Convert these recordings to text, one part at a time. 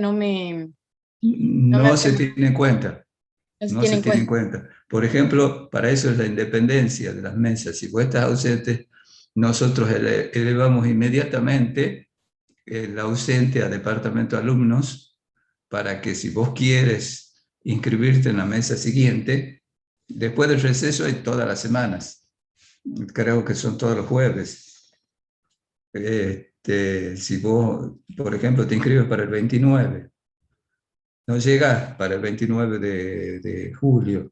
no me No se tiene en cuenta, no se no tiene se en tiene en cuenta. cuenta. Por ejemplo, para eso es la independencia de las mesas. Si vos estás ausente, nosotros elevamos inmediatamente el ausente a departamento de alumnos para que si vos quieres inscribirte en la mesa siguiente, después del receso hay todas las semanas, creo que son todos los jueves. Si vos, por ejemplo, te inscribes para el 29, no llegas para el 29 de julio,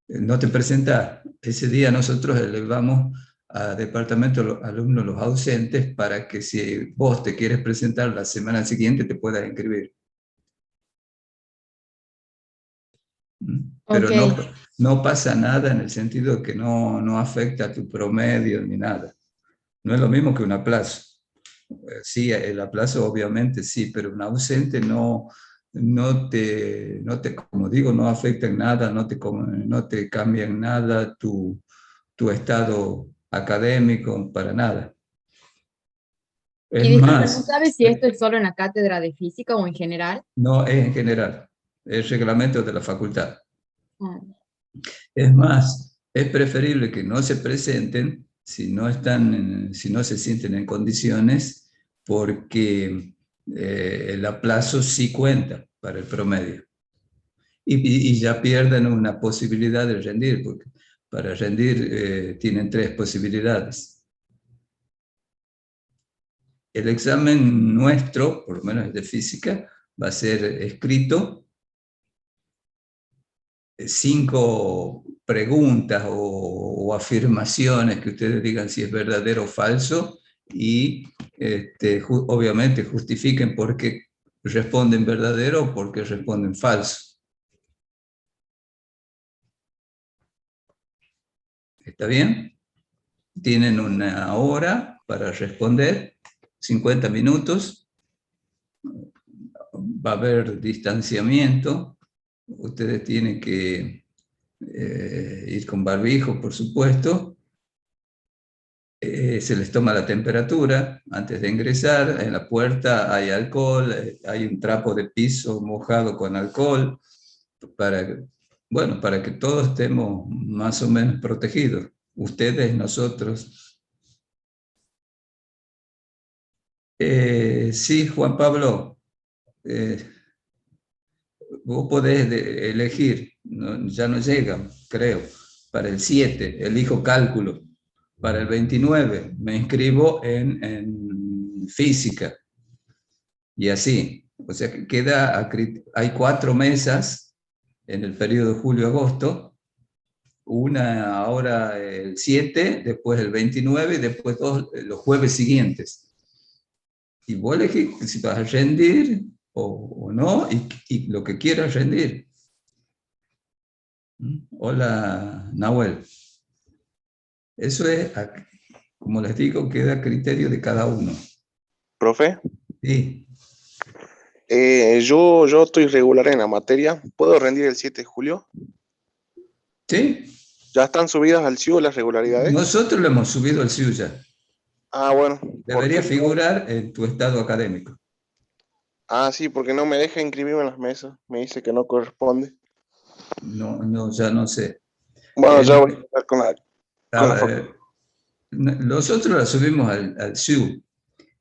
no te presentás, ese día nosotros elevamos a departamento de los alumnos los ausentes para que si vos te quieres presentar la semana siguiente te puedas inscribir. Ok, Pero no, no pasa nada en el sentido que no afecta a tu promedio ni nada. No es lo mismo que un aplazo. Sí, el aplazo obviamente sí, pero un ausente no te, como digo, no afecta en nada, no te cambia en nada tu estado académico, para nada. Es y disculpa, ¿no más, sabes si esto es solo en la cátedra de física o en general? no es en general, es reglamento de la facultad. Ah, Es más, es preferible que no se presenten si no si no se sienten en condiciones, porque el aplazo sí cuenta para el promedio. Y ya pierden una posibilidad de rendir, porque para rendir tienen tres posibilidades. El examen nuestro, por lo menos el de física, va a ser escrito, 5 preguntas o afirmaciones que ustedes digan si es verdadero o falso, y obviamente justifiquen por qué responden verdadero o por qué responden falso. ¿Está bien? Tienen una hora para responder, 50 minutos, va a haber distanciamiento, ustedes tienen que ir con barbijo, por supuesto. Se les toma la temperatura antes de ingresar, en la puerta hay alcohol, hay un trapo de piso mojado con alcohol, para, bueno, para que todos estemos más o menos protegidos, ustedes, nosotros. Sí, Juan Pablo, eh, vos podés elegir, ya no llega, creo, para el 7 elijo cálculo, para el 29 me inscribo en física, y así. O sea que hay 4 mesas en el periodo julio-agosto, una ahora el 7, después el 29 y después dos los jueves siguientes. Y vos elegís si vas a rendir o no, y lo que quieras rendir. Hola, Nahuel. Eso es, como les digo, queda a criterio de cada uno. Profe, Sí, yo estoy regular en la materia. ¿Puedo rendir el 7 de julio? sí. ¿Ya están subidas al CIU las regularidades? Nosotros lo hemos subido al CIUYA. Ah, bueno, Debería figurar en tu estado académico. sí, porque no me deja inscribirme en las mesas. Me dice que no corresponde. No, no, ya no sé. Bueno, ya El- voy a hablar con la facultad. Nosotros la subimos al SIU,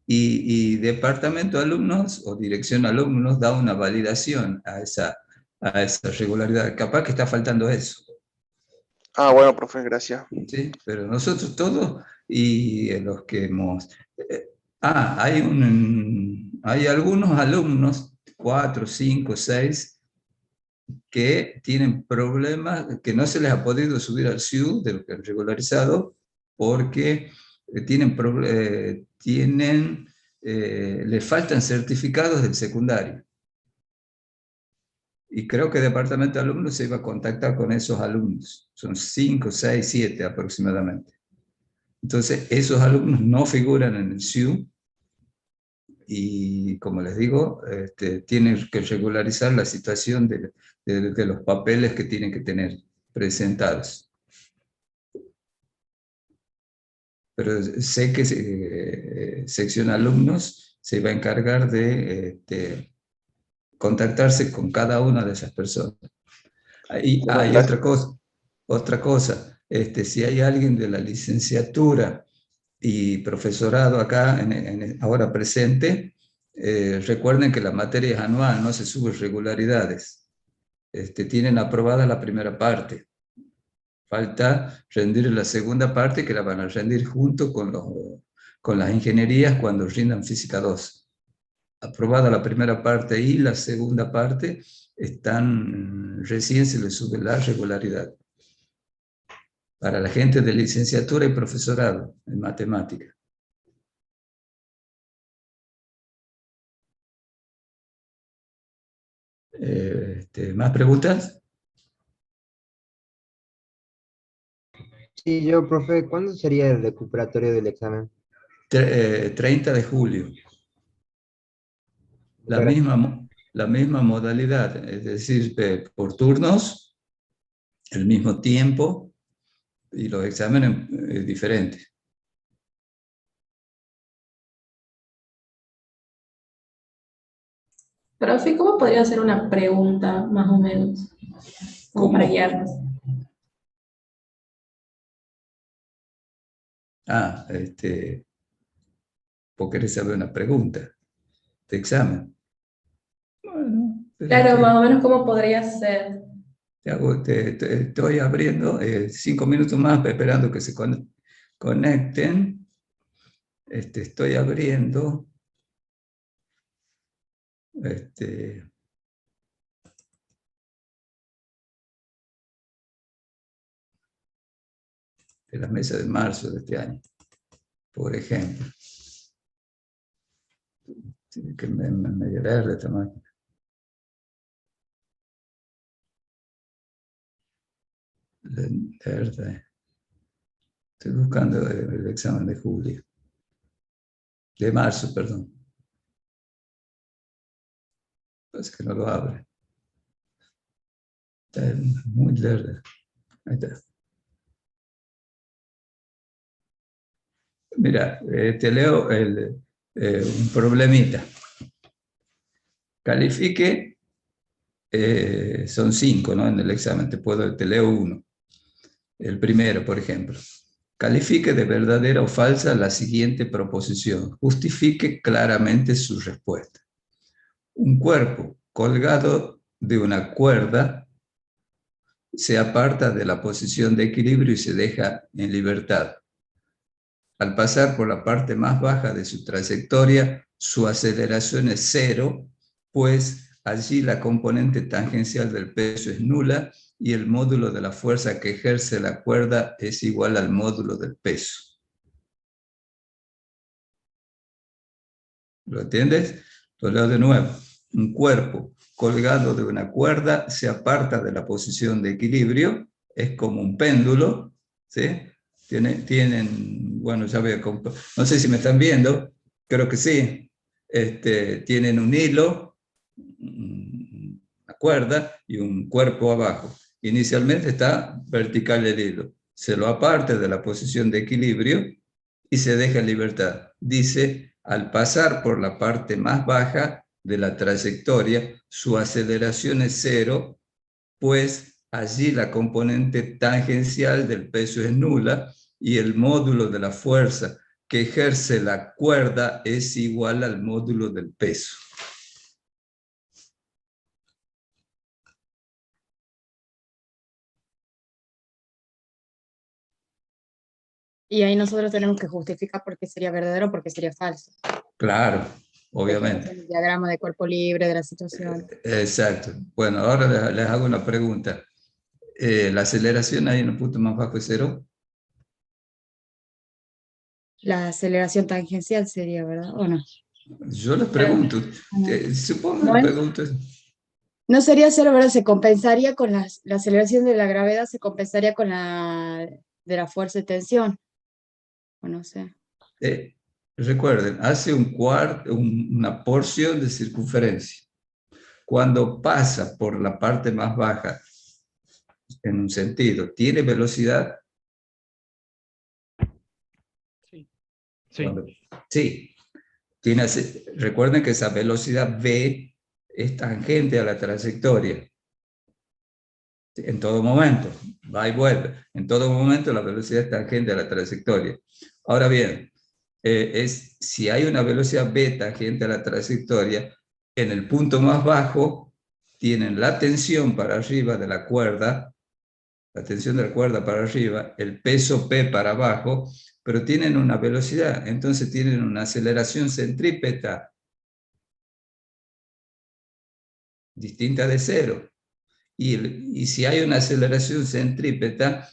y departamento de alumnos o dirección de alumnos da una validación a esa regularidad. Capaz que está faltando eso, Ah, bueno, profe, gracias. ¿sí? Pero nosotros todos, y los que hemos... hay algunos alumnos, 4, 5, 6, que tienen problemas, que no se les ha podido subir al SIU de lo que han regularizado, porque le faltan certificados del secundario. Y creo que el departamento de alumnos se iba a contactar con esos alumnos. Son 5, 6, 7 aproximadamente. Entonces, esos alumnos no figuran en el SIU, y, como les digo, tienen que regularizar la situación de los papeles que tienen que tener presentados. Pero sé que sección alumnos se va a encargar de contactarse con cada una de esas personas. Y hay otra cosa, si hay alguien de la licenciatura y profesorado acá, ahora presente, recuerden que la materia es anual, no se suben regularidades. Tienen aprobada la primera parte. Falta rendir la segunda parte, que la van a rendir junto con las ingenierías cuando rindan Física 2. Aprobada la primera parte y la segunda parte, recién se les sube la regularidad. Para la gente de licenciatura y profesorado en matemática. ¿Más preguntas? Sí, yo, profe, ¿cuándo sería el recuperatorio del examen? 30 de julio. Muchas gracias. La misma modalidad, es decir, por turnos, el mismo tiempo y los exámenes diferentes. Profe, ¿cómo podría ser una pregunta, más o menos? Como para ¿Cómo? guiarnos. Ah, vos querés saber una pregunta de examen. Bueno, Claro, más o menos cómo podría ser. estoy abriendo 5 minutos más esperando que se conecten. Estoy abriendo de la mesa de marzo de este año, por ejemplo. Tiene que me verde esta máquina. Verde. Estoy buscando el examen de julio. De marzo, perdón. Parece que no lo abre. Está muy verde. Ahí está. Mira, te leo un problemita. Califique, son 5, ¿no? En el examen, te leo uno. El primero, por ejemplo. Califique de verdadera o falsa la siguiente proposición. Justifique claramente su respuesta. Un cuerpo colgado de una cuerda se aparta de la posición de equilibrio y se deja en libertad. Al pasar por la parte más baja de su trayectoria, su aceleración es cero, pues allí la componente tangencial del peso es nula y el módulo de la fuerza que ejerce la cuerda es igual al módulo del peso. ¿Lo entiendes? Lo leo de nuevo. Un cuerpo colgado de una cuerda se aparta de la posición de equilibrio, es como un péndulo, ¿sí? Bueno, ya veo, no sé si me están viendo, creo que sí. Tienen un hilo, una cuerda y un cuerpo abajo. Inicialmente está vertical el hilo. Se lo aparta de la posición de equilibrio y se deja en libertad. Dice, al pasar por la parte más baja de la trayectoria, su aceleración es cero, pues allí la componente tangencial del peso es nula y el módulo de la fuerza que ejerce la cuerda es igual al módulo del peso. Y ahí nosotros tenemos que justificar por qué sería verdadero o por qué sería falso. Claro, Después obviamente. el diagrama de cuerpo libre de la situación. Exacto. Bueno, ahora les hago una pregunta. ¿La aceleración ahí en el punto más bajo es cero? La aceleración tangencial sería, ¿verdad? ¿O no? Yo les pregunto, supongo que No, les pregunto. no sería cero, ¿verdad? Se compensaría con la aceleración de la gravedad, se compensaría con la de la fuerza de tensión. O no sé. Recuerden, hace una porción de circunferencia. Cuando pasa por la parte más baja, en un sentido, ¿tiene velocidad? Sí. Sí. Sí. Recuerden que esa velocidad v es tangente a la trayectoria. En todo momento, va y vuelve. En todo momento la velocidad es tangente a la trayectoria. Ahora bien, si hay una velocidad b tangente a la trayectoria, en el punto más bajo tienen la tensión para arriba de la cuerda, la tensión de la cuerda para arriba, el peso P para abajo, pero tienen una velocidad, entonces tienen una aceleración centrípeta distinta de cero. Y si hay una aceleración centrípeta,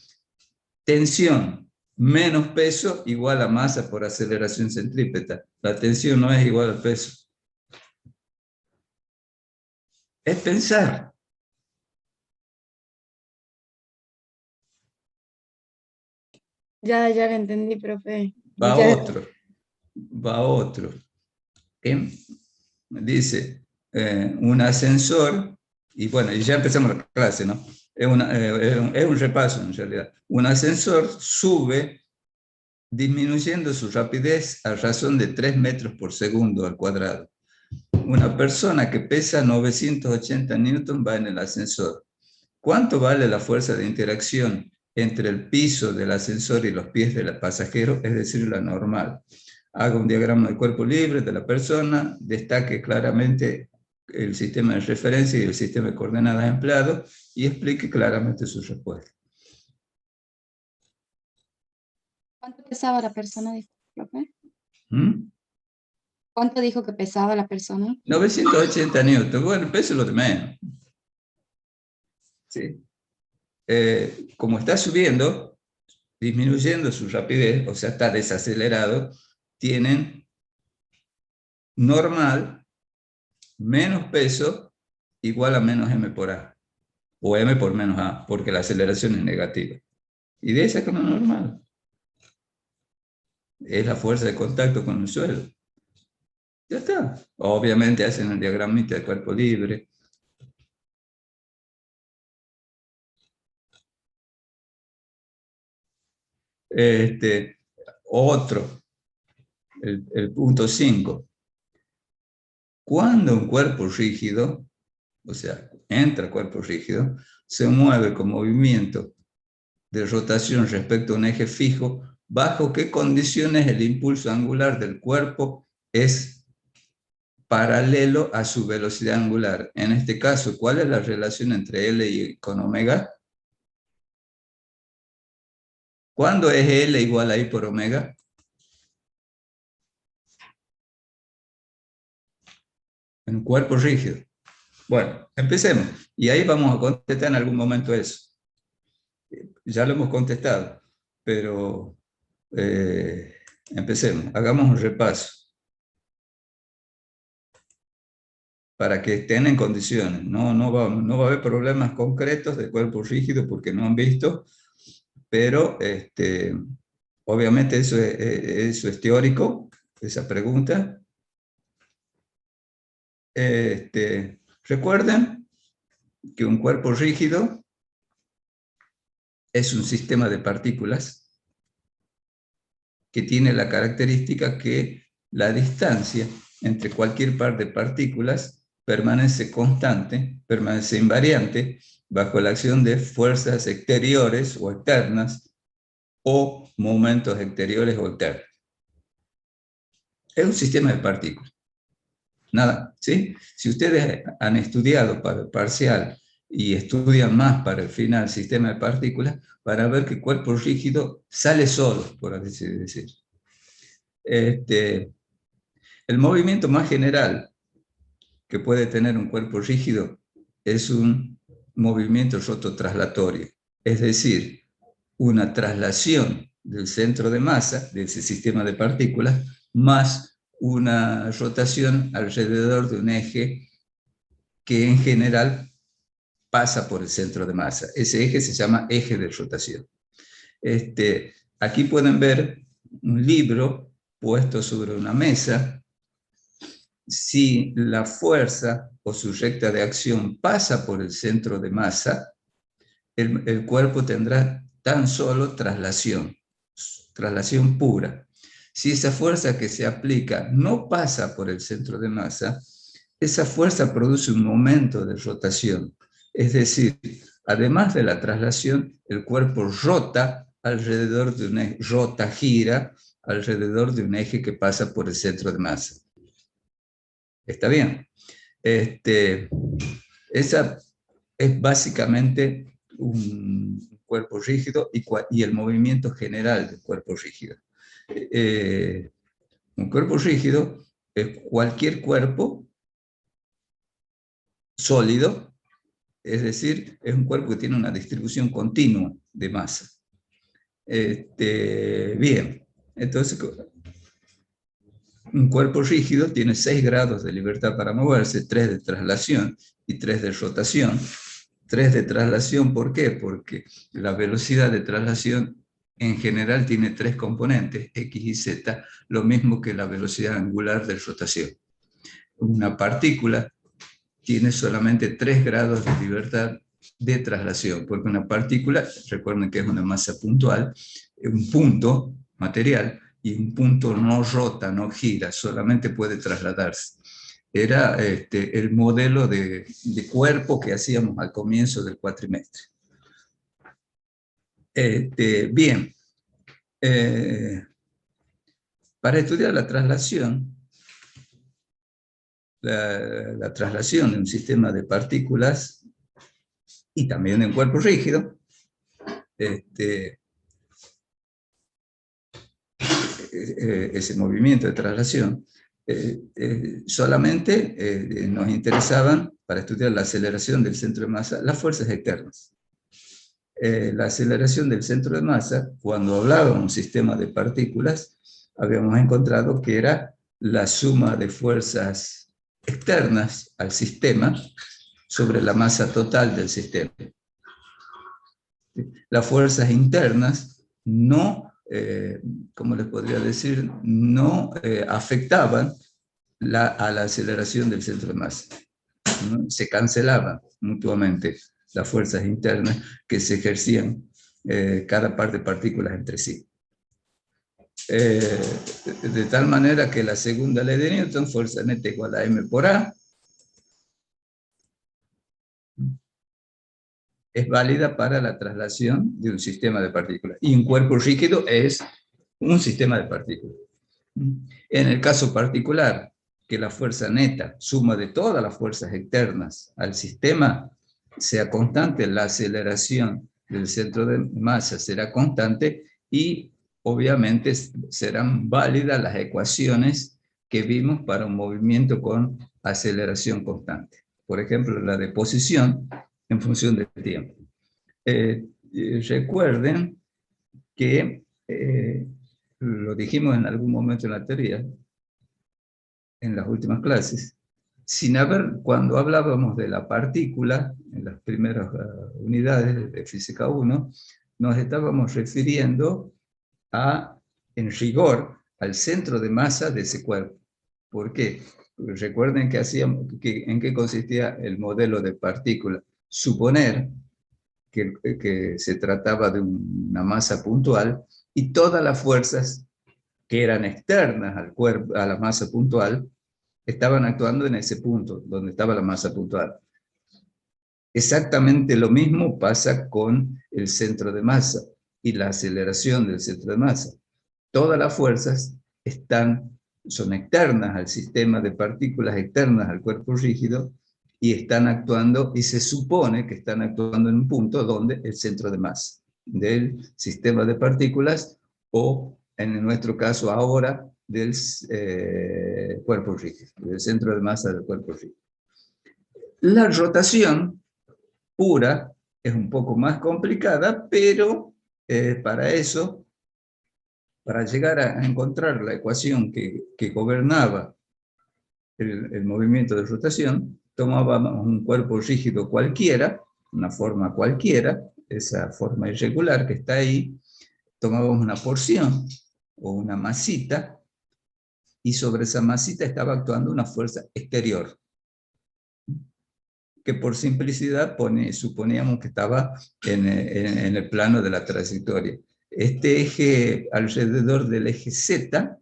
tensión menos peso igual a masa por aceleración centrípeta. La tensión no es igual al peso. Es pensar. Ya lo entendí, profe. Va Muchas otro. Va otro. ¿Qué? Dice, un ascensor, y bueno, y ya empezamos la clase, ¿no? Es un repaso en realidad. Un ascensor sube disminuyendo su rapidez a razón de 3 metros por segundo al cuadrado. Una persona que pesa 980 newton va en el ascensor. ¿Cuánto vale la fuerza de interacción entre el piso del ascensor y los pies del pasajero, es decir, la normal? Haga un diagrama de cuerpo libre de la persona, destaque claramente el sistema de referencia y el sistema de coordenadas empleado y explique claramente su respuesta. ¿Cuánto pesaba la persona, dijo, profe? ¿Mm? ¿Cuánto dijo que pesaba la persona? 980 newton. Bueno, el peso es lo de menos. ¿Sí? Como está subiendo, disminuyendo su rapidez, o sea, está desacelerado, tienen normal menos peso igual a menos m por a, o m por menos a, porque la aceleración es negativa. Y de esa como normal. Es la fuerza de contacto con el suelo. Ya está. Obviamente hacen el diagramita de cuerpo libre. Otro, el punto 5. Cuando un cuerpo rígido, o sea, entra cuerpo rígido, se mueve con movimiento de rotación respecto a un eje fijo, ¿bajo qué condiciones el impulso angular del cuerpo es paralelo a su velocidad angular? En este caso, ¿cuál es la relación entre L y con omega? ¿Cuándo es L igual a I por omega? En un cuerpo rígido. Bueno, empecemos. Y ahí vamos a contestar en algún momento eso. Ya lo hemos contestado, pero empecemos. Hagamos un repaso para que estén en condiciones. No va a haber problemas concretos de cuerpo rígido porque no han visto, pero obviamente eso es teórico, esa pregunta. Recuerden que un cuerpo rígido es un sistema de partículas que tiene la característica que la distancia entre cualquier par de partículas permanece constante, permanece invariante, bajo la acción de fuerzas exteriores o externas o momentos exteriores o externos. Es un sistema de partículas. Nada, ¿sí? Si ustedes han estudiado para el parcial y estudian más para el final sistema de partículas, van a ver que el cuerpo rígido sale solo, por así decir. El movimiento más general que puede tener un cuerpo rígido es un movimiento rototraslatorio, es decir, una traslación del centro de masa de ese sistema de partículas más una rotación alrededor de un eje que en general pasa por el centro de masa. Ese eje se llama eje de rotación. Aquí pueden ver un libro puesto sobre una mesa. Si la fuerza o su recta de acción pasa por el centro de masa, el cuerpo tendrá tan solo traslación pura. Si esa fuerza que se aplica no pasa por el centro de masa, esa fuerza produce un momento de rotación. Es decir, además de la traslación, el cuerpo rota alrededor de un eje, gira alrededor de un eje que pasa por el centro de masa. ¿Está bien? Esa es básicamente un cuerpo rígido y el movimiento general del cuerpo rígido. Un cuerpo rígido es cualquier cuerpo sólido, es decir, es un cuerpo que tiene una distribución continua de masa. Bien, entonces un cuerpo rígido tiene 6 grados de libertad para moverse, 3 de traslación y 3 de rotación. 3 de traslación, ¿por qué? Porque la velocidad de traslación en general tiene 3 componentes, X y Z, lo mismo que la velocidad angular de rotación. Una partícula tiene solamente 3 grados de libertad de traslación, porque una partícula, recuerden que es una masa puntual, un punto material, y un punto no rota, no gira, solamente puede trasladarse. Era el modelo de cuerpo que hacíamos al comienzo del cuatrimestre. Bien, para estudiar la traslación, la traslación de un sistema de partículas y también de un cuerpo rígido, ese movimiento de traslación, solamente nos interesaban, para estudiar la aceleración del centro de masa, las fuerzas externas. La aceleración del centro de masa, cuando hablábamos de un sistema de partículas, habíamos encontrado que era la suma de fuerzas externas al sistema sobre la masa total del sistema. Las fuerzas internas no, ¿cómo les podría decir? No afectaban a la aceleración del centro de masa, ¿no? Se cancelaban mutuamente las fuerzas internas que se ejercían cada par de partículas entre sí. De tal manera que la segunda ley de Newton, fuerza neta igual a m por a, es válida para la traslación de un sistema de partículas. Y un cuerpo rígido es un sistema de partículas. En el caso particular, que la fuerza neta, suma de todas las fuerzas externas al sistema, sea constante, la aceleración del centro de masa será constante y obviamente serán válidas las ecuaciones que vimos para un movimiento con aceleración constante. Por ejemplo, la de posición en función del tiempo. Recuerden que lo dijimos en algún momento en la teoría, en las últimas clases, cuando hablábamos de la partícula, en las primeras unidades de Física 1, nos estábamos refiriendo en rigor, al centro de masa de ese cuerpo. ¿Por qué? Recuerden en qué consistía el modelo de partícula. Suponer que se trataba de una masa puntual y todas las fuerzas que eran externas al cuerpo, a la masa puntual, estaban actuando en ese punto, donde estaba la masa puntual. Exactamente lo mismo pasa con el centro de masa y la aceleración del centro de masa. Todas las fuerzas son externas al sistema de partículas, externas al cuerpo rígido, y están actuando, y se supone que están actuando en un punto donde el centro de masa del sistema de partículas, o en nuestro caso ahora, del cuerpo rígido, del centro de masa del cuerpo rígido. La rotación pura es un poco más complicada, pero para eso, para llegar a encontrar la ecuación que gobernaba el movimiento de rotación, tomábamos un cuerpo rígido cualquiera, una forma cualquiera, esa forma irregular que está ahí, tomábamos una porción o una masita, y sobre esa masita estaba actuando una fuerza exterior, que por simplicidad suponíamos que estaba en el plano de la trayectoria. Este eje alrededor del eje Z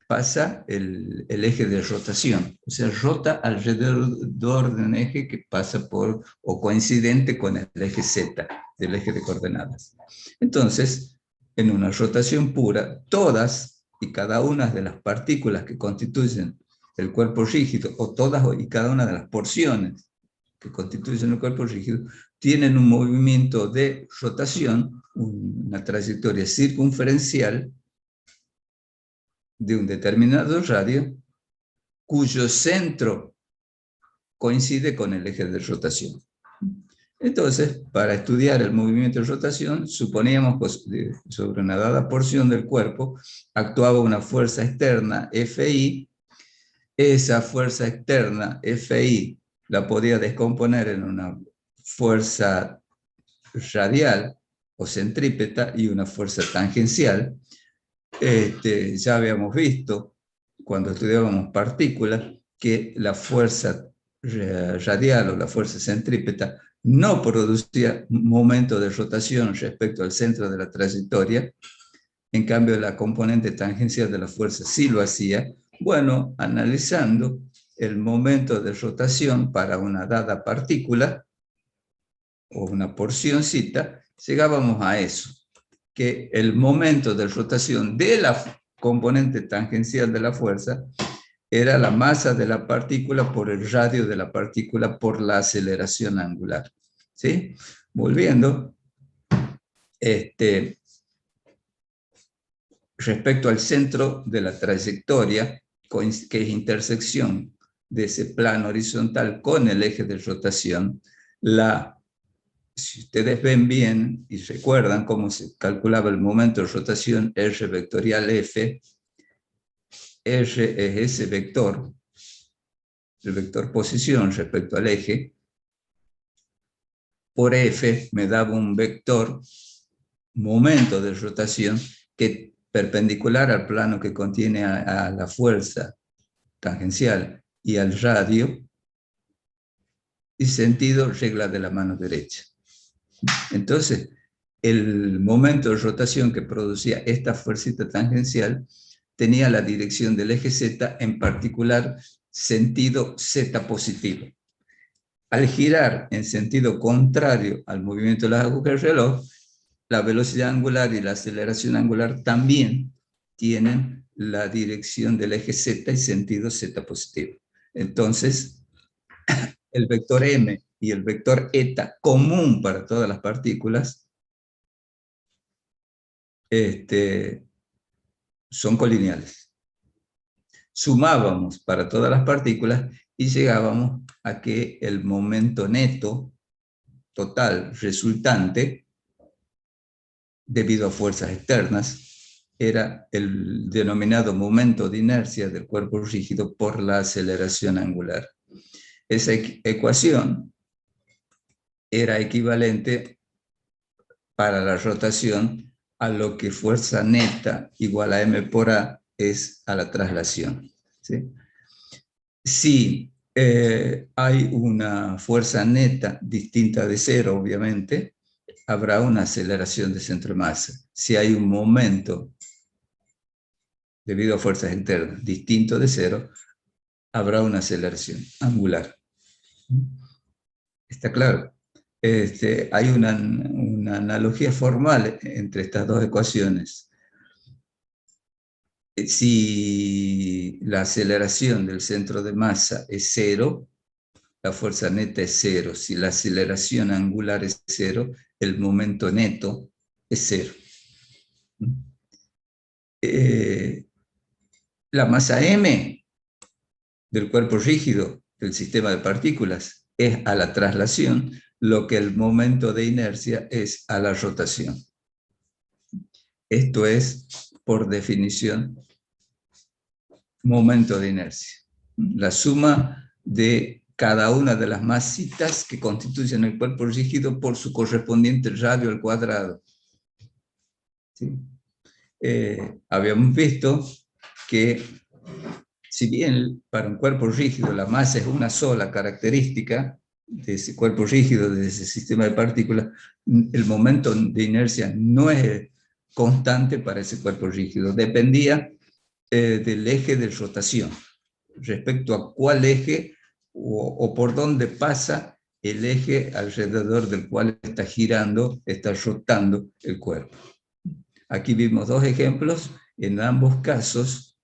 pasa el eje de rotación, o sea, rota alrededor de un eje que pasa por o coincidente con el eje Z, del eje de coordenadas. Entonces, en una rotación pura, todas y cada una de las partículas que constituyen el cuerpo rígido, o todas y cada una de las porciones que constituyen el cuerpo rígido, tienen un movimiento de rotación, una trayectoria circunferencial de un determinado radio, cuyo centro coincide con el eje de rotación. Entonces, para estudiar el movimiento de rotación, suponíamos que sobre una dada porción del cuerpo actuaba una fuerza externa, Fi. Esa fuerza externa, Fi, la podía descomponer en una fuerza radial o centrípeta y una fuerza tangencial. Ya habíamos visto, cuando estudiábamos partículas, que la fuerza radial o la fuerza centrípeta no producía momento de rotación respecto al centro de la trayectoria. En cambio, la componente tangencial de la fuerza sí lo hacía. Bueno, analizando el momento de rotación para una dada partícula o una porcioncita, llegábamos a eso, que el momento de rotación de la componente tangencial de la fuerza era la masa de la partícula por el radio de la partícula por la aceleración angular. ¿Sí? Volviendo, respecto al centro de la trayectoria, que es intersección de ese plano horizontal con el eje de rotación, si ustedes ven bien y recuerdan cómo se calculaba el momento de rotación R vectorial F, R es ese vector, el vector posición respecto al eje, por F me daba un vector momento de rotación que perpendicular al plano que contiene a la fuerza tangencial y al radio, y sentido regla de la mano derecha. Entonces, el momento de rotación que producía esta fuercita tangencial tenía la dirección del eje Z, en particular sentido Z positivo. Al girar en sentido contrario al movimiento de las agujas del reloj, la velocidad angular y la aceleración angular también tienen la dirección del eje Z y sentido Z positivo. Entonces, el vector M y el vector eta, común para todas las partículas, son colineales. Sumábamos para todas las partículas y llegábamos a que el momento neto total resultante, debido a fuerzas externas, era el denominado momento de inercia del cuerpo rígido por la aceleración angular. Esa ecuación era equivalente para la rotación a lo que fuerza neta igual a m por a es a la traslación. ¿Sí? Si hay una fuerza neta distinta de cero, obviamente, habrá una aceleración de centro de masa. Si hay un momento debido a fuerzas internas distinto de cero, habrá una aceleración angular. ¿Está claro? Hay una analogía formal entre estas dos ecuaciones. Si la aceleración del centro de masa es cero, la fuerza neta es cero. Si la aceleración angular es cero, el momento neto es cero. La masa m del cuerpo rígido del sistema de partículas es a la traslación lo que el momento de inercia es a la rotación. Esto es, por definición, momento de inercia. La suma de cada una de las masitas que constituyen el cuerpo rígido por su correspondiente radio al cuadrado. ¿Sí? Habíamos visto que, si bien para un cuerpo rígido la masa es una sola característica de ese cuerpo rígido, de ese sistema de partículas, el momento de inercia no es constante para ese cuerpo rígido. Dependía del eje de rotación, respecto a cuál eje o por dónde pasa el eje alrededor del cual está girando, está rotando el cuerpo. Aquí vimos dos ejemplos, en ambos casos,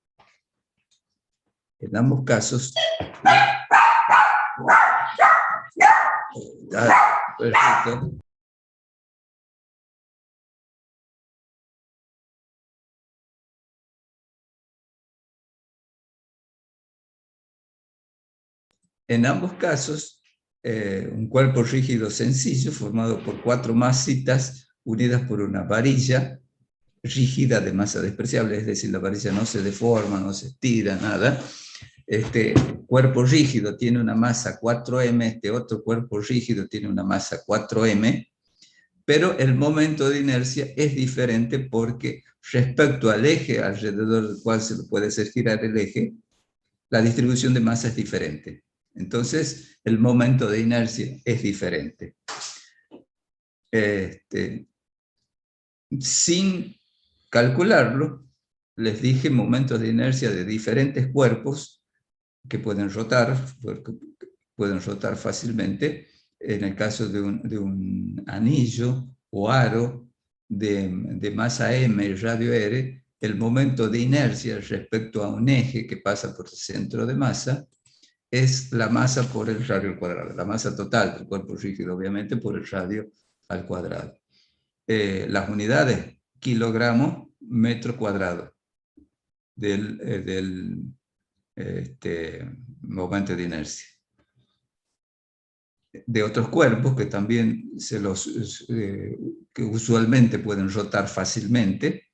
perfecto. En ambos casos, un cuerpo rígido sencillo formado por 4 masitas unidas por una varilla rígida de masa despreciable, es decir, la varilla no se deforma, no se estira, nada. Este cuerpo rígido tiene una masa 4m, este otro cuerpo rígido tiene una masa 4m, pero el momento de inercia es diferente porque respecto al eje alrededor del cual se puede hacer girar el eje, la distribución de masa es diferente. Entonces, el momento de inercia es diferente. Sin calcularlo, les dije momentos de inercia de diferentes cuerpos que pueden rotar fácilmente. En el caso de un anillo o aro de masa m y radio r, el momento de inercia respecto a un eje que pasa por el centro de masa es la masa por el radio al cuadrado, la masa total del cuerpo rígido, obviamente, por el radio al cuadrado. Las unidades, kilogramo, metro cuadrado del momento de inercia. De otros cuerpos que también que usualmente pueden rotar fácilmente,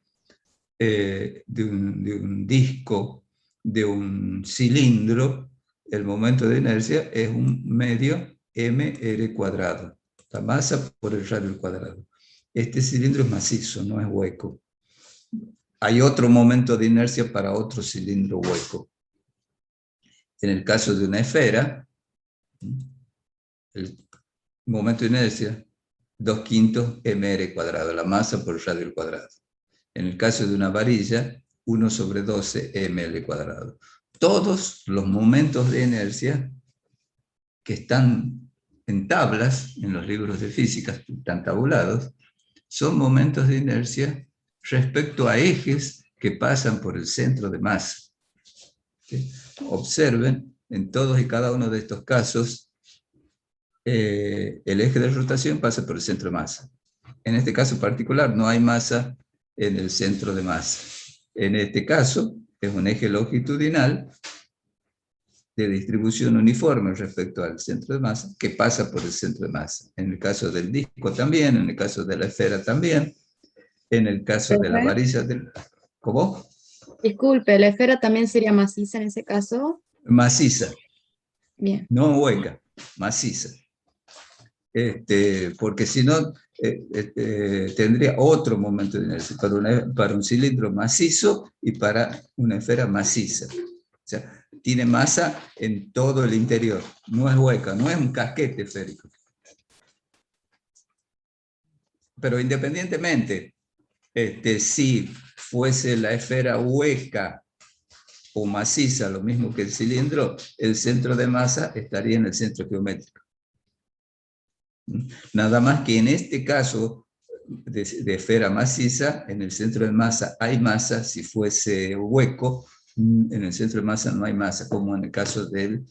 de un disco, de un cilindro, el momento de inercia es un medio mr cuadrado, la masa por el radio al cuadrado. Este cilindro es macizo, no es hueco. Hay otro momento de inercia para otro cilindro hueco. En el caso de una esfera, el momento de inercia, 2/5 mr cuadrado, la masa por el radio al cuadrado. En el caso de una varilla, 1/12 ml cuadrado. Todos los momentos de inercia que están en tablas, en los libros de física, están tabulados, son momentos de inercia respecto a ejes que pasan por el centro de masa. ¿Sí? Observen, en todos y cada uno de estos casos, el eje de rotación pasa por el centro de masa. En este caso particular no hay masa en el centro de masa. En este caso es un eje longitudinal de distribución uniforme respecto al centro de masa que pasa por el centro de masa. En el caso del disco también, en el caso de la esfera también, en el caso de la varilla del... ¿Cómo? Disculpe, ¿la esfera también sería maciza en ese caso? Maciza. Bien. No hueca, maciza. Porque si no, tendría otro momento de inercia para un cilindro macizo y para una esfera maciza. O sea, tiene masa en todo el interior, no es hueca, no es un casquete esférico. Pero independientemente, si fuese la esfera hueca o maciza, lo mismo que el cilindro, el centro de masa estaría en el centro geométrico. Nada más que en este caso de esfera maciza, en el centro de masa hay masa. Si fuese hueco, en el centro de masa no hay masa, como en el caso del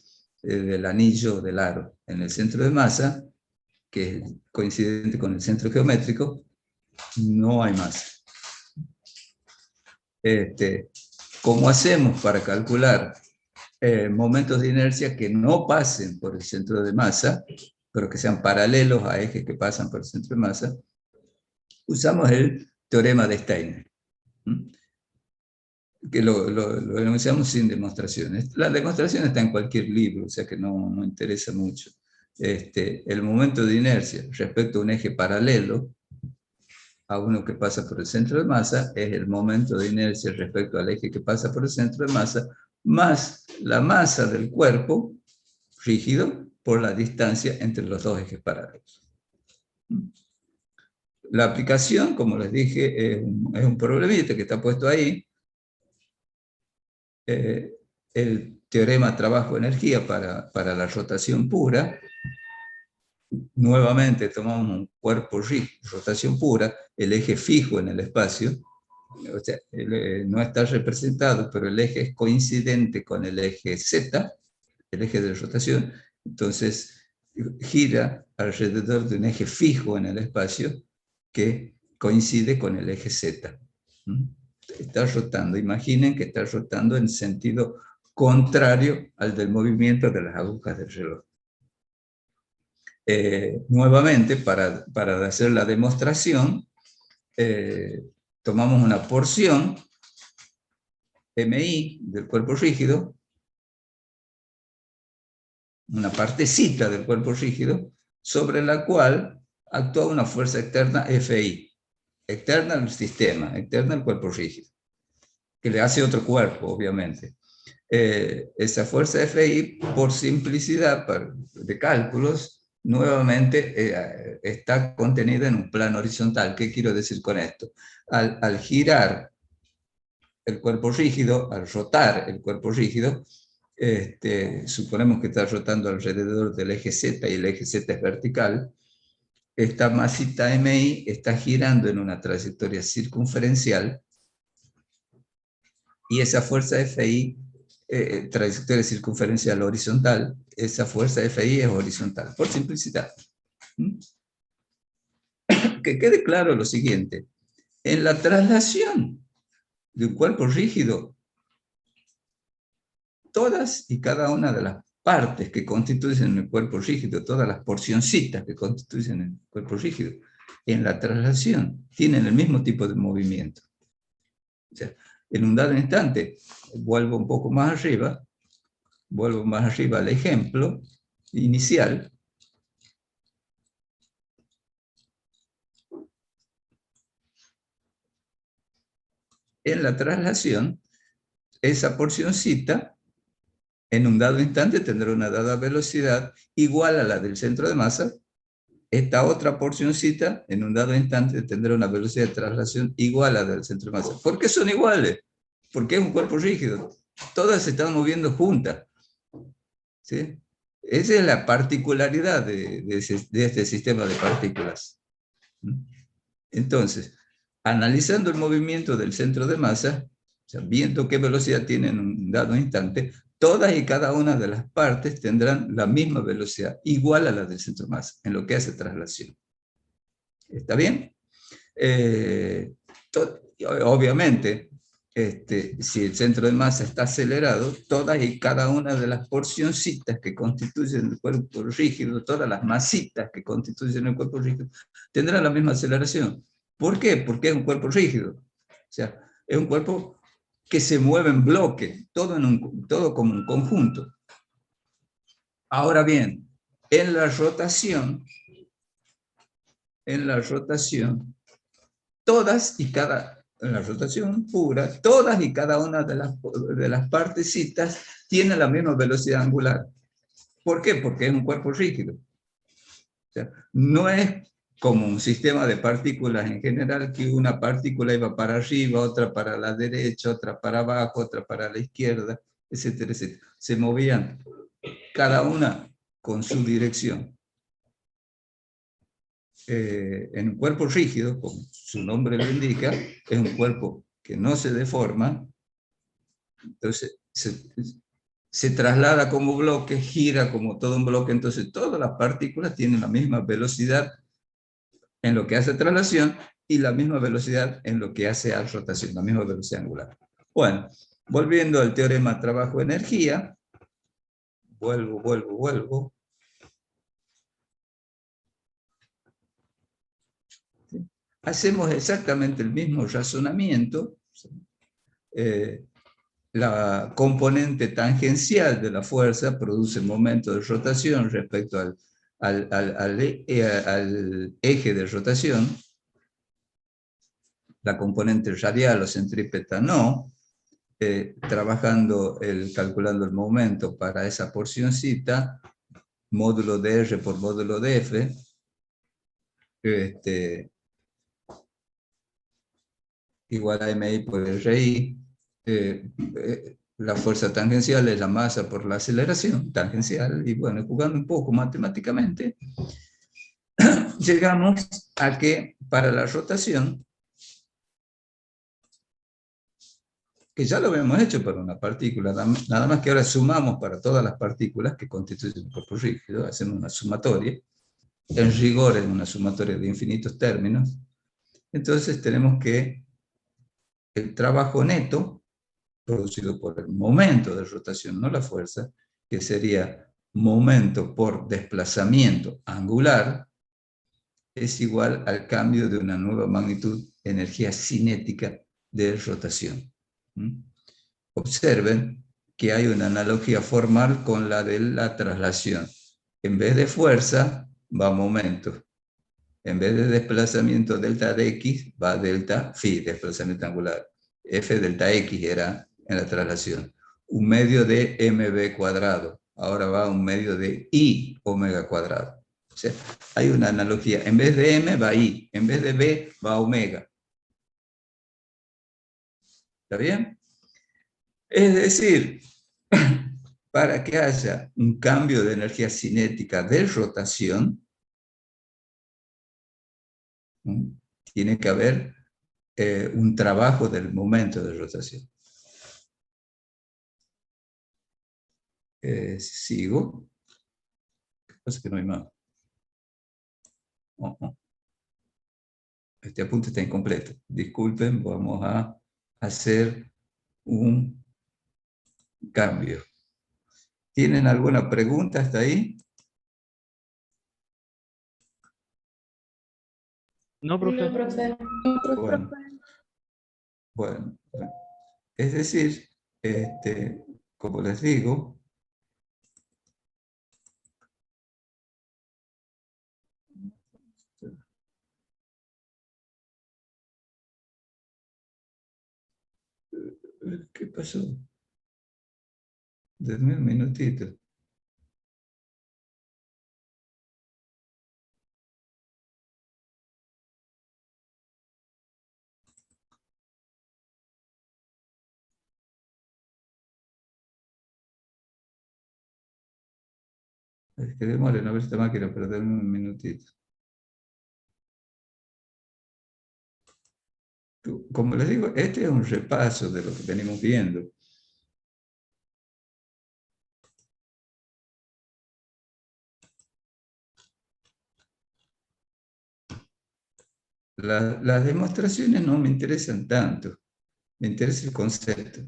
anillo o del aro. En el centro de masa, que es coincidente con el centro geométrico, no hay masa. ¿Cómo hacemos para calcular momentos de inercia que no pasen por el centro de masa, pero que sean paralelos a ejes que pasan por el centro de masa? Usamos el teorema de Steiner, que lo enunciamos sin demostraciones. La demostración está en cualquier libro, o sea que no interesa mucho. El momento de inercia respecto a un eje paralelo a uno que pasa por el centro de masa es el momento de inercia respecto al eje que pasa por el centro de masa, más la masa del cuerpo rígido por la distancia entre los dos ejes paralelos. La aplicación, como les dije, es un problemita que está puesto ahí. el teorema trabajo-energía para la rotación pura. Nuevamente tomamos un cuerpo rígido, rotación pura, el eje fijo en el espacio, o sea, no está representado, pero el eje es coincidente con el eje Z, el eje de rotación, entonces gira alrededor de un eje fijo en el espacio que coincide con el eje Z. Está rotando, imaginen que está rotando en sentido contrario al del movimiento de las agujas del reloj. Nuevamente, para hacer la demostración, tomamos una porción MI del cuerpo rígido, una partecita del cuerpo rígido, sobre la cual actúa una fuerza externa FI, externa al sistema, externa al cuerpo rígido, que le hace otro cuerpo, obviamente. Esa fuerza FI, por simplicidad de cálculos, nuevamente está contenida en un plano horizontal. ¿Qué quiero decir con esto? Al girar el cuerpo rígido, al rotar el cuerpo rígido, suponemos que está rotando alrededor del eje Z y el eje Z es vertical, esta masita MI está girando en una trayectoria circunferencial y esa fuerza FI, trayectoria circunferencial horizontal, esa fuerza FI es horizontal, por simplicidad. Que quede claro lo siguiente, en la traslación de un cuerpo rígido, todas y cada una de las partes que constituyen el cuerpo rígido, todas las porcioncitas que constituyen el cuerpo rígido, en la traslación tienen el mismo tipo de movimiento. O sea, en un dado instante, vuelvo un poco más arriba al ejemplo inicial. En la traslación, esa porcioncita, en un dado instante tendrá una dada velocidad igual a la del centro de masa. Esta otra porcioncita, en un dado instante, tendrá una velocidad de traslación igual a la del centro de masa. ¿Por qué son iguales? Porque es un cuerpo rígido. Todas se están moviendo juntas. ¿Sí? Esa es la particularidad de este sistema de partículas. Entonces, analizando el movimiento del centro de masa, o sea, viendo qué velocidad tiene en un dado instante, todas y cada una de las partes tendrán la misma velocidad, igual a la del centro de masa, en lo que hace traslación. ¿Está bien? Obviamente, si el centro de masa está acelerado, todas y cada una de las porcioncitas que constituyen el cuerpo rígido, todas las masitas que constituyen el cuerpo rígido, tendrán la misma aceleración. ¿Por qué? Porque es un cuerpo rígido. O sea, es un cuerpo que se mueve en bloque, todo como un conjunto. Ahora bien, en la rotación, en la rotación pura, todas y cada una de las partecitas tienen la misma velocidad angular. ¿Por qué? Porque es un cuerpo rígido. O sea, no es como un sistema de partículas en general, que una partícula iba para arriba, otra para la derecha, otra para abajo, otra para la izquierda, etcétera, etcétera. Se movían cada una con su dirección. En un cuerpo rígido, como su nombre lo indica, es un cuerpo que no se deforma, entonces se traslada como bloque, gira como todo un bloque, entonces todas las partículas tienen la misma velocidad en lo que hace traslación y la misma velocidad en lo que hace rotación, la misma velocidad angular. Bueno, volviendo al teorema trabajo-energía, vuelvo. Hacemos exactamente el mismo razonamiento. La componente tangencial de la fuerza produce momento de rotación respecto al eje de rotación. La componente radial o centrípeta no. Calculando el momento para esa porcioncita, módulo de R por módulo de F, igual a MI por RI. la fuerza tangencial es la masa por la aceleración tangencial, y bueno, jugando un poco matemáticamente, llegamos a que para la rotación, que ya lo habíamos hecho para una partícula, nada más que ahora sumamos para todas las partículas que constituyen un cuerpo rígido, hacemos una sumatoria, en rigor es una sumatoria de infinitos términos, entonces tenemos que el trabajo neto, producido por el momento de rotación, no la fuerza, que sería momento por desplazamiento angular, es igual al cambio de una nueva magnitud, energía cinética de rotación. Observen que hay una analogía formal con la de la traslación. En vez de fuerza, va momento. En vez de desplazamiento delta de x, va delta phi, desplazamiento angular. F delta x era en la traslación. Un medio de mv cuadrado. Ahora va un medio de i omega cuadrado. O sea, hay una analogía. En vez de m va i. En vez de b va omega. ¿Está bien? Es decir, para que haya un cambio de energía cinética de rotación, tiene que haber un trabajo del momento de rotación. Sigo. Pasa que no hay más. Este apunte está incompleto. Disculpen, vamos a hacer un cambio. ¿Tienen alguna pregunta hasta ahí? No, profe. No, profe. Bueno, bueno. Es decir, como les digo, ¿qué pasó? Denme un minutito. Es que demore no ver esta máquina, pero denme un minutito. Como les digo, este es un repaso de lo que venimos viendo. Las demostraciones no me interesan tanto, me interesa el concepto.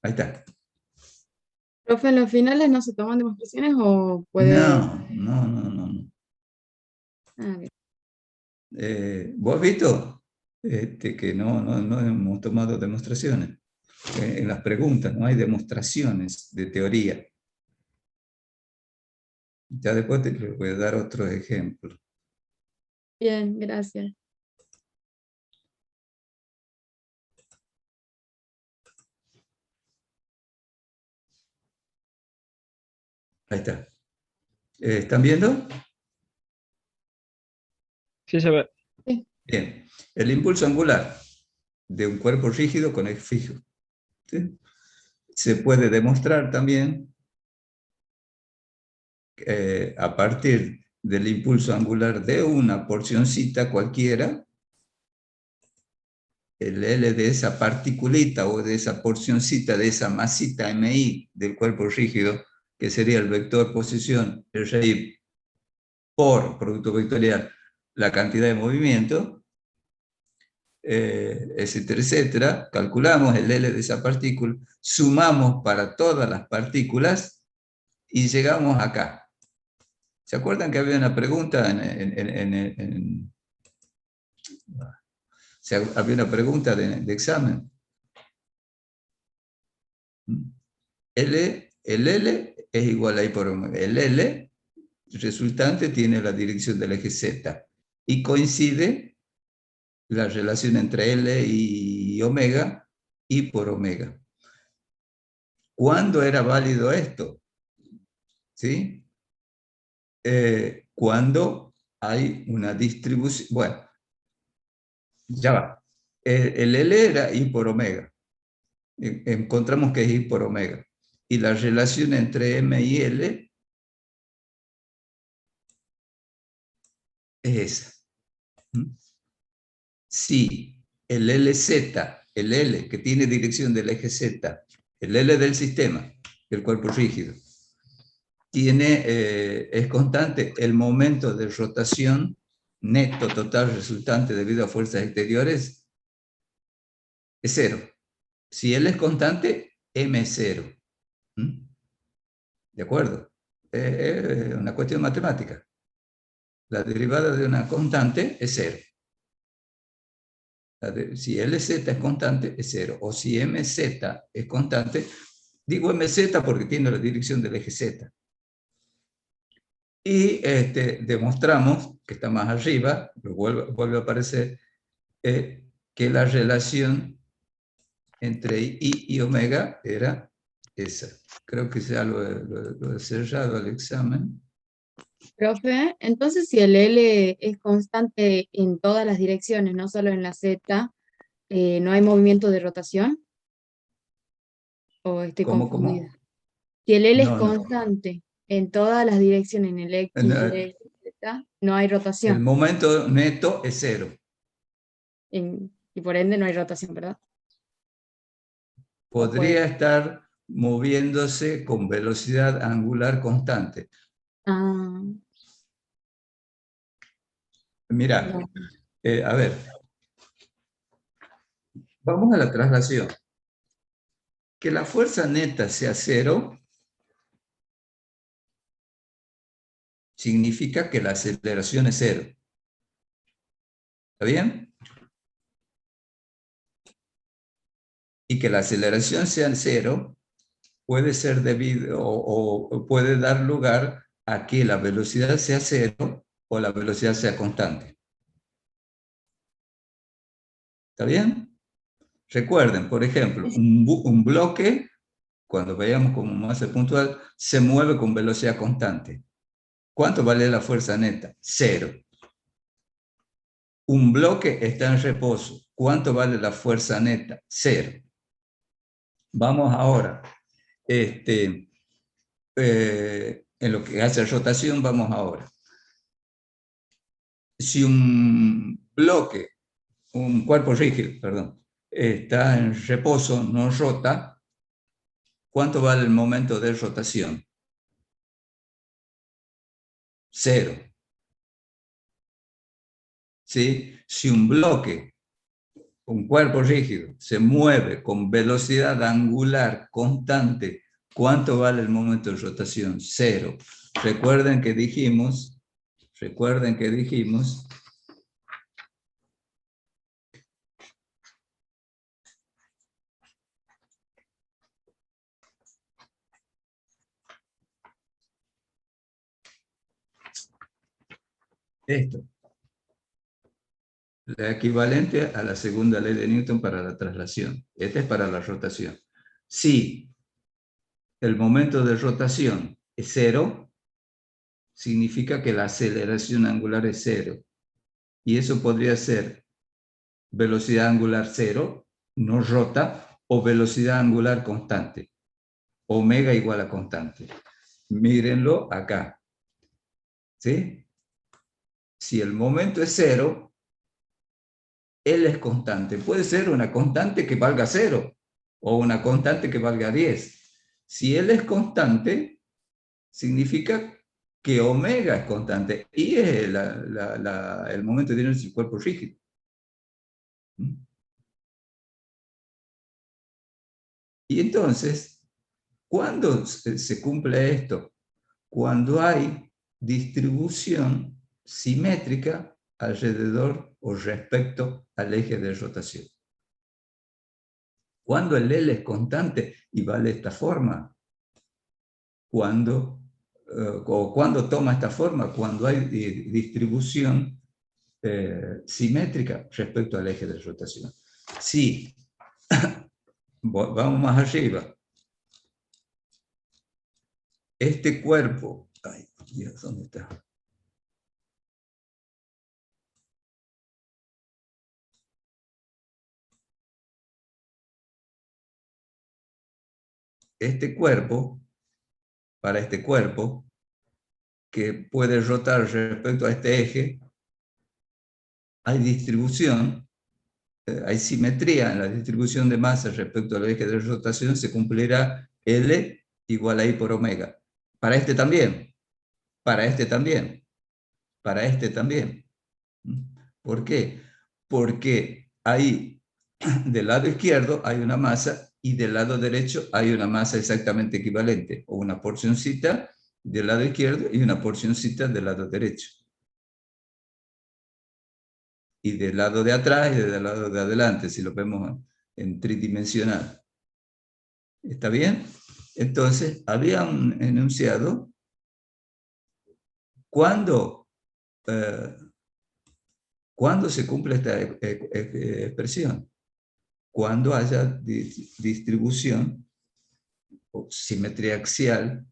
Ahí está. Profe, ¿en los finales no se toman demostraciones o puede...? No. Ah, bien. ¿Vos has visto que no hemos tomado demostraciones? En las preguntas no hay demostraciones de teoría. Ya después les voy a dar otro ejemplo. Bien, gracias. Ahí está. ¿Están viendo? Sí se ve. Bien. El impulso angular de un cuerpo rígido con eje fijo. ¿Sí? Se puede demostrar también a partir del impulso angular de una porcioncita cualquiera, el L de esa particulita o de esa porcioncita, de esa masita MI del cuerpo rígido, que sería el vector posición RI por producto vectorial, la cantidad de movimiento, etcétera, etcétera, calculamos el L de esa partícula, sumamos para todas las partículas y llegamos acá. ¿Se acuerdan que había una pregunta había una pregunta de examen? El L es igual a I por omega. El L resultante tiene la dirección del eje Z y coincide la relación entre L y omega, I por omega. ¿Cuándo era válido esto? ¿Sí? Cuando hay una distribución, bueno, ya va. El L era I por omega. Encontramos que es I por omega. Y la relación entre M y L es esa. Si el LZ, el L que tiene dirección del eje Z, el L del sistema, el cuerpo rígido, es constante, el momento de rotación neto total resultante debido a fuerzas exteriores es cero. Si L es constante, M es cero. ¿De acuerdo? Es una cuestión matemática. La derivada de una constante es cero. Si LZ es constante, es cero. O si MZ es constante, digo MZ porque tiene la dirección del eje Z. Y demostramos, que está más arriba, vuelve a aparecer, que la relación entre I y omega era esa. Creo que ya lo he cerrado el examen. Profe, entonces si el L es constante en todas las direcciones, no solo en la Z, ¿no hay movimiento de rotación? ¿O estoy ¿Cómo? confundida? Si el L es No, no. constante en todas las direcciones, en el X, Y, Z, no hay El rotación. momento neto es cero. Y por ende no hay rotación, ¿verdad? ¿O puede? Podría estar moviéndose con velocidad angular constante. Ah, Mira, no. a ver, vamos a la traslación. Que la fuerza neta sea cero significa que la aceleración es cero. ¿Está bien? Y que la aceleración sea cero puede ser debido o puede dar lugar a que la velocidad sea cero o la velocidad sea constante. ¿Está bien? Recuerden, por ejemplo, un bloque, cuando veamos como masa puntual, se mueve con velocidad constante. ¿Cuánto vale la fuerza neta? Cero. Un bloque está en reposo. ¿Cuánto vale la fuerza neta? Cero. Vamos ahora. En lo que hace rotación, vamos ahora. Si un bloque, un cuerpo rígido, perdón, está en reposo, no rota, ¿cuánto vale el momento de rotación? Cero. ¿Sí? Si un bloque, un cuerpo rígido, se mueve con velocidad angular constante, ¿cuánto vale el momento de rotación? Cero. Recuerden que dijimos esto. La equivalente a la segunda ley de Newton para la traslación. Esta es para la rotación. Si el momento de rotación es cero, significa que la aceleración angular es cero. Y eso podría ser velocidad angular cero, no rota, o velocidad angular constante. Omega igual a constante. Mírenlo acá. ¿Sí? Si el momento es cero, L es constante. Puede ser una constante que valga 0 o una constante que valga 10. Si L es constante, significa que omega es constante y es el momento de inercia del cuerpo rígido. Y entonces, ¿cuándo se cumple esto? Cuando hay distribución simétrica alrededor o respecto al eje de rotación. Cuando el L es constante y vale esta forma, cuando toma esta forma, cuando hay distribución simétrica respecto al eje de rotación. Sí, vamos más arriba. Este cuerpo, ay Dios, ¿dónde está? este cuerpo, que puede rotar respecto a este eje, hay distribución, hay simetría en la distribución de masa respecto al eje de rotación, se cumplirá L igual a I por omega. Para este también, para este también, para este también. ¿Por qué? Porque ahí, del lado izquierdo hay una masa y del lado derecho hay una masa exactamente equivalente, o una porcioncita del lado izquierdo y una porcioncita del lado derecho. Y del lado de atrás y del lado de adelante, si lo vemos en tridimensional. ¿Está bien? Entonces, había un enunciado cuando se cumple esta expresión, cuando haya distribución o simetría axial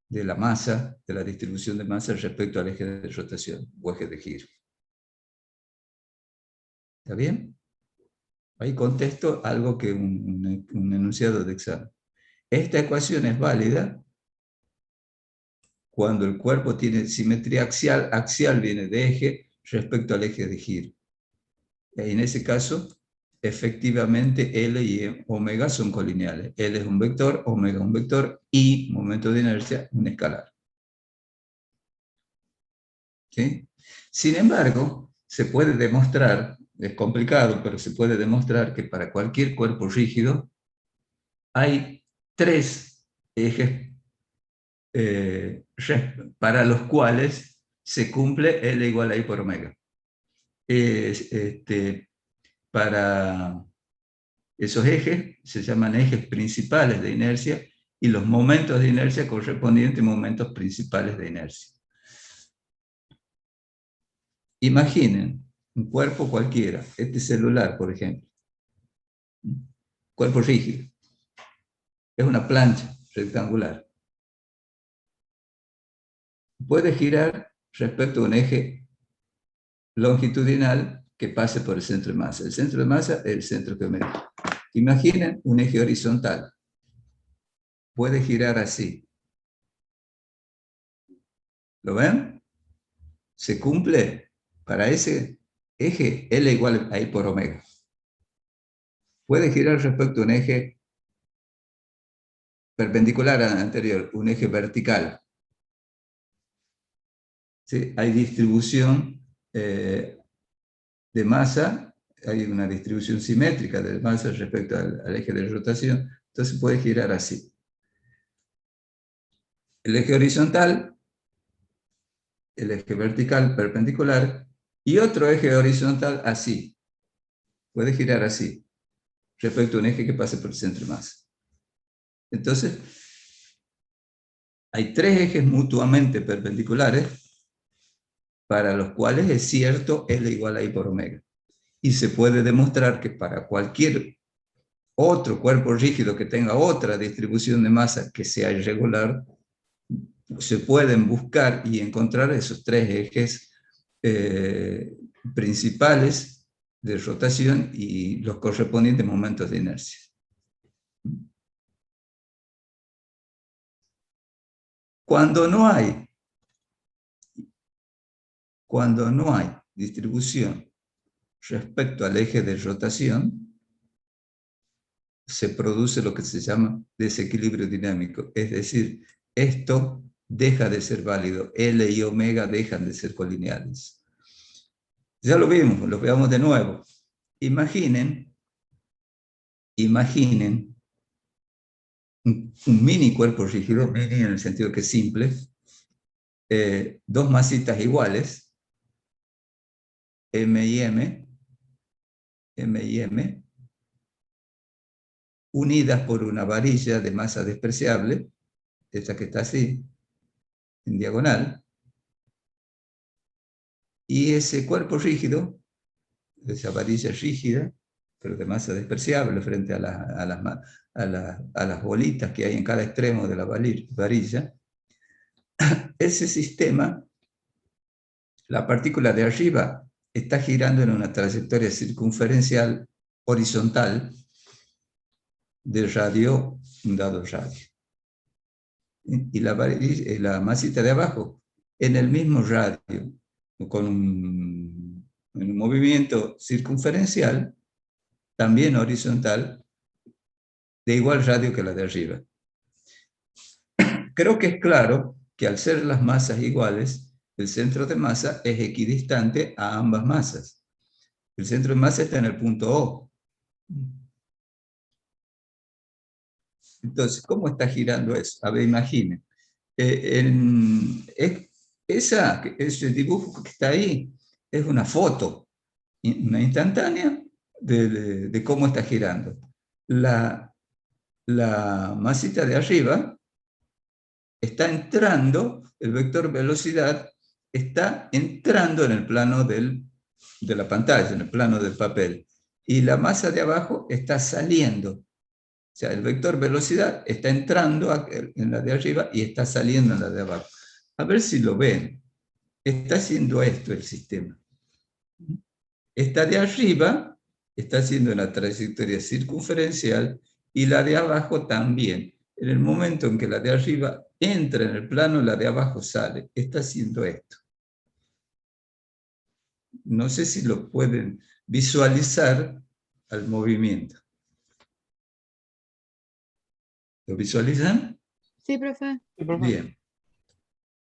de la masa, de la distribución de masa respecto al eje de rotación o eje de giro. ¿Está bien? Ahí contesto algo que un enunciado de examen. Esta ecuación es válida cuando el cuerpo tiene simetría axial, axial viene de eje respecto al eje de giro. Y en ese caso, efectivamente L y omega son colineales. L es un vector, omega un vector y momento de inercia un escalar. ¿Sí? Sin embargo, se puede demostrar, es complicado, pero se puede demostrar que para cualquier cuerpo rígido hay tres ejes para los cuales se cumple L igual a I por omega. Para esos ejes se llaman ejes principales de inercia y los momentos de inercia correspondientes a momentos principales de inercia. Imaginen un cuerpo cualquiera, este celular, por ejemplo, cuerpo rígido, es una plancha rectangular. Puede girar respecto a un eje longitudinal que pase por el centro de masa. El centro de masa es el centro geométrico. Imaginen un eje horizontal. Puede girar así. ¿Lo ven? Se cumple para ese eje L igual a I por omega. Puede girar respecto a un eje perpendicular al anterior, un eje vertical. ¿Sí? Hay distribución de masa, hay una distribución simétrica de masa respecto al eje de rotación, entonces puede girar así. El eje horizontal, el eje vertical perpendicular, y otro eje horizontal así. Puede girar así, respecto a un eje que pase por el centro de masa. Entonces, hay tres ejes mutuamente perpendiculares para los cuales es cierto L igual a I por omega. Y se puede demostrar que para cualquier otro cuerpo rígido que tenga otra distribución de masa que sea irregular, se pueden buscar y encontrar esos tres ejes principales de rotación y los correspondientes momentos de inercia. Cuando no hay distribución respecto al eje de rotación, se produce lo que se llama desequilibrio dinámico. Es decir, esto deja de ser válido. L y omega dejan de ser colineales. Ya lo vimos, lo veamos de nuevo. Imaginen un mini cuerpo rígido, mini en el sentido que es simple, dos masitas iguales, M y M, unidas por una varilla de masa despreciable, esta que está así, en diagonal, y ese cuerpo rígido, esa varilla rígida, pero de masa despreciable frente a las bolitas que hay en cada extremo de la varilla, ese sistema, la partícula de arriba está girando en una trayectoria circunferencial horizontal de radio, un dado radio. Y la masita de abajo en el mismo radio, con un movimiento circunferencial, también horizontal, de igual radio que la de arriba. Creo que es claro que al ser las masas iguales, el centro de masa es equidistante a ambas masas. El centro de masa está en el punto O. Entonces, ¿cómo está girando eso? A ver, imaginen. Ese dibujo que está ahí es una foto, una instantánea de cómo está girando. La masita de arriba está entrando, el vector velocidad está entrando en el plano de la pantalla, en el plano del papel. Y la masa de abajo está saliendo. O sea, el vector velocidad está entrando en la de arriba y está saliendo en la de abajo. A ver si lo ven. Está haciendo esto el sistema. Esta de arriba está haciendo una trayectoria circunferencial y la de abajo también. En el momento en que la de arriba entra en el plano, la de abajo sale. Está haciendo esto. No sé si lo pueden visualizar al movimiento. ¿Lo visualizan? Sí, profe. Sí, profe. Bien.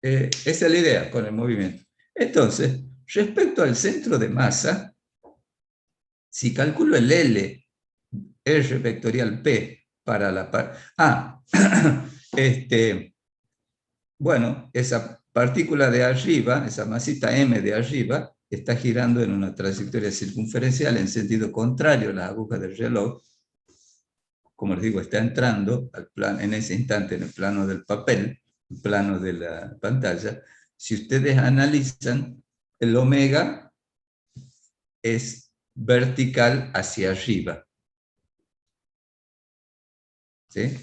Esa es la idea con el movimiento. Entonces, respecto al centro de masa, si calculo el L, R vectorial P para la bueno, esa partícula de arriba, esa masita M de arriba, está girando en una trayectoria circunferencial en sentido contrario a las agujas del reloj. Como les digo, está entrando al plano, en ese instante en el plano del papel, el plano de la pantalla. Si ustedes analizan, el omega es vertical hacia arriba. ¿Sí?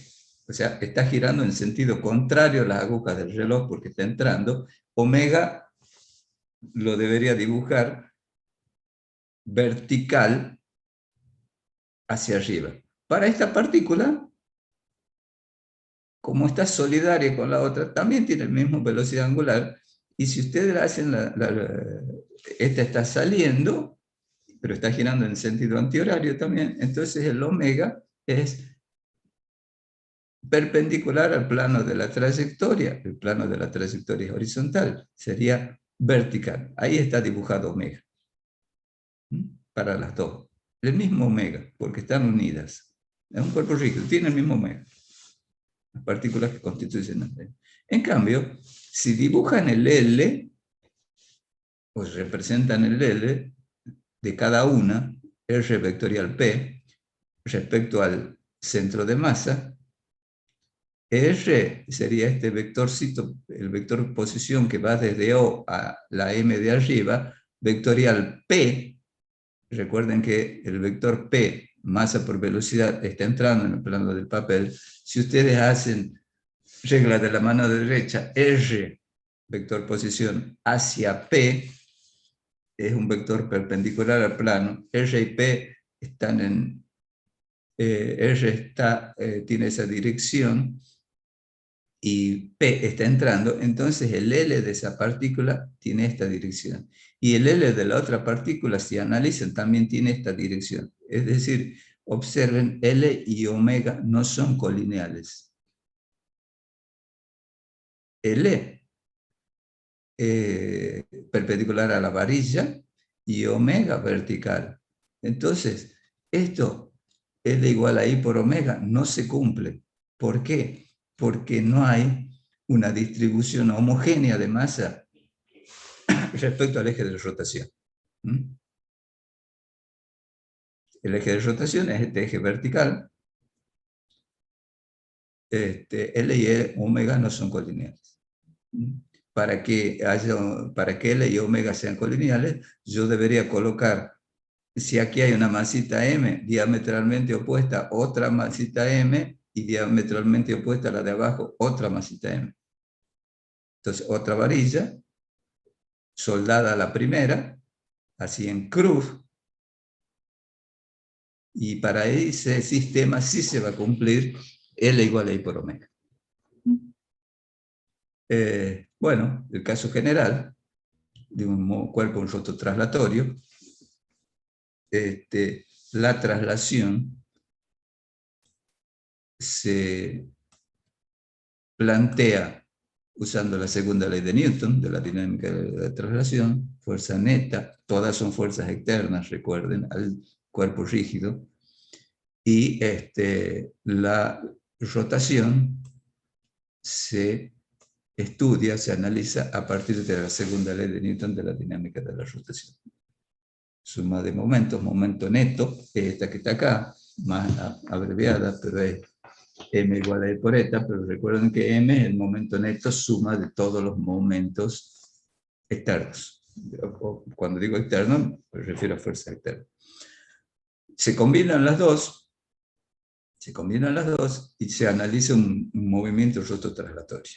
O sea, está girando en sentido contrario a las agujas del reloj porque está entrando. Omega lo debería dibujar vertical hacia arriba. Para esta partícula, como está solidaria con la otra, también tiene la misma velocidad angular. Y si ustedes hacen esta está saliendo, pero está girando en sentido antihorario también, entonces el omega es perpendicular al plano de la trayectoria. El plano de la trayectoria es horizontal, sería vertical. Ahí está dibujado omega. Para las dos. El mismo omega, porque están unidas. Es un cuerpo rígido, tiene el mismo omega. Las partículas que constituyen el L. En cambio, si dibujan el L, pues representan el L de cada una, R vectorial P, respecto al centro de masa. R sería este vectorcito, el vector posición que va desde O a la M de arriba, vectorial P. Recuerden que el vector P, masa por velocidad, está entrando en el plano del papel. Si ustedes hacen regla de la mano derecha, R, vector posición, hacia P, es un vector perpendicular al plano. R y P están en... R tiene esa dirección y P está entrando, entonces el L de esa partícula tiene esta dirección. Y el L de la otra partícula, si analizan, también tiene esta dirección. Es decir, observen, L y omega no son colineales. L perpendicular a la varilla y omega vertical. Entonces, esto L igual a I por omega no se cumple. ¿Por qué? Porque no hay una distribución homogénea de masa respecto al eje de rotación. El eje de rotación es este eje vertical. L y omega no son colineales. Para que L y omega sean colineales, yo debería colocar, si aquí hay una masita M diametralmente opuesta, otra masita M, y diametralmente opuesta a la de abajo, otra masita M. Entonces, otra varilla, soldada a la primera, así en cruz, Y para ese sistema sí se va a cumplir L igual a I por omega. Bueno, el caso general de un cuerpo en roto traslatorio, la traslación se plantea usando la segunda ley de Newton, de la dinámica de la traslación, fuerza neta, todas son fuerzas externas, recuerden, al cuerpo rígido, y la rotación se estudia, se analiza a partir de la segunda ley de Newton de la dinámica de la rotación. Suma de momentos, momento neto, esta que está acá, más abreviada, pero es m igual a e por eta, pero recuerden que m es el momento neto suma de todos los momentos externos. Cuando digo externo, me refiero a fuerza externa. Se combinan las dos y se analiza un movimiento rototraslatorio.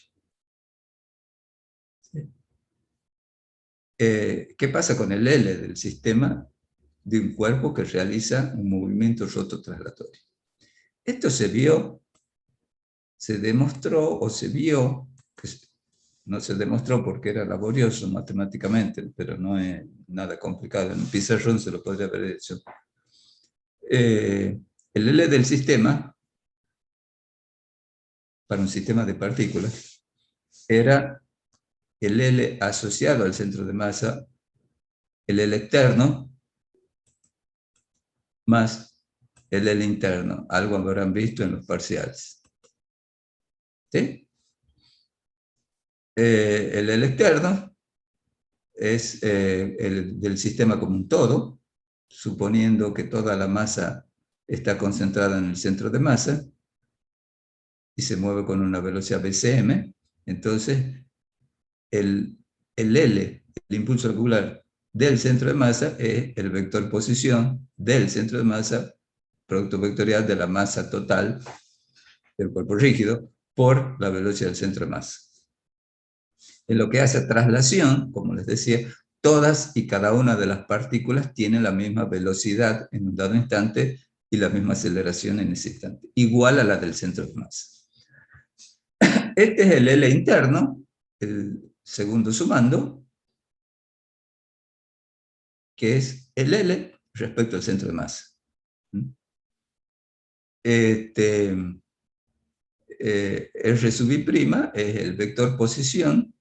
¿Qué pasa con el L del sistema de un cuerpo que realiza un movimiento rototraslatorio? Esto se vio, se demostró o se vio, no se demostró porque era laborioso matemáticamente, pero no es nada complicado, en un pizarrón se lo podría haber hecho. El L del sistema, para un sistema de partículas, era el L asociado al centro de masa, el L externo, más el L interno. Algo habrán visto en los parciales. ¿Sí? El L externo es el del sistema como un todo, suponiendo que toda la masa está concentrada en el centro de masa y se mueve con una velocidad bcm. Entonces, el L, el impulso angular del centro de masa, es el vector posición del centro de masa, producto vectorial de la masa total del cuerpo rígido, por la velocidad del centro de masa. En lo que hace a traslación, como les decía, todas y cada una de las partículas tienen la misma velocidad en un dado instante y la misma aceleración en ese instante, igual a la del centro de masa. Este es el L interno, el segundo sumando, que es el L respecto al centro de masa. R sub I' es el vector posición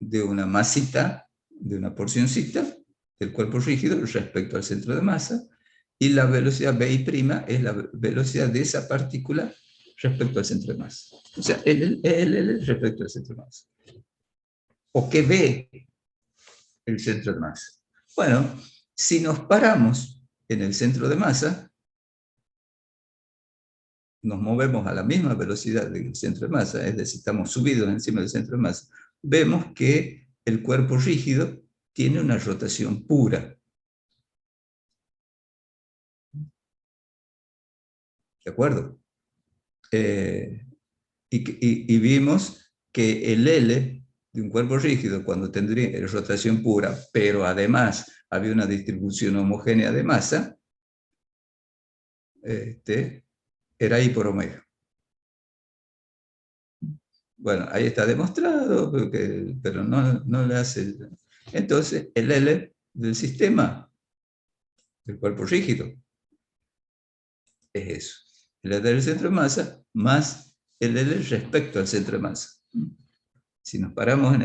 de una masita, de una porcioncita del cuerpo rígido respecto al centro de masa, y la velocidad BI' es la velocidad de esa partícula respecto al centro de masa. O sea, el L respecto al centro de masa. ¿O qué ve el centro de masa? Bueno, si nos paramos en el centro de masa, nos movemos a la misma velocidad del centro de masa, es decir, estamos subidos encima del centro de masa, vemos que el cuerpo rígido tiene una rotación pura. ¿De acuerdo? Y vimos que el L de un cuerpo rígido, cuando tendría rotación pura, pero además había una distribución homogénea de masa, era I por omega. Bueno, ahí está demostrado, pero no le hace... Entonces, el L del sistema, del cuerpo rígido, es eso. El L del centro de masa más el L respecto al centro de masa. Si nos paramos,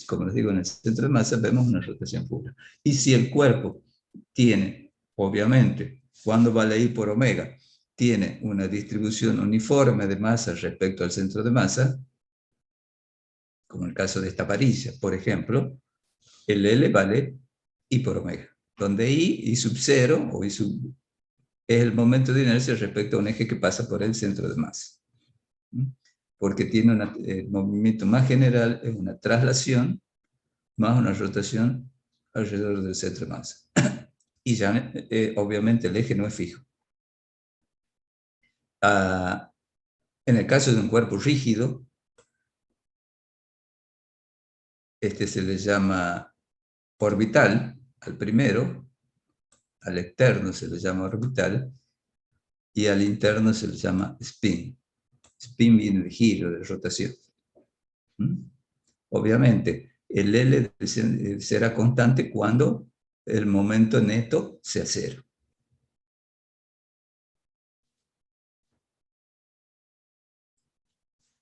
como les digo, en el centro de masa, vemos una rotación pura. Y si el cuerpo tiene, obviamente, cuando vale I por omega, tiene una distribución uniforme de masa respecto al centro de masa, como el caso de esta varilla, por ejemplo, el L vale I por omega, donde I sub 0 o I sub es el momento de inercia respecto a un eje que pasa por el centro de masa. Porque tiene el movimiento más general es una traslación más una rotación alrededor del centro de masa. Y ya, obviamente, el eje no es fijo. En el caso de un cuerpo rígido, se le llama orbital al primero, al externo se le llama orbital, y al interno se le llama spin. Spin viene de giro, de rotación. Obviamente, el L será constante cuando el momento neto sea cero.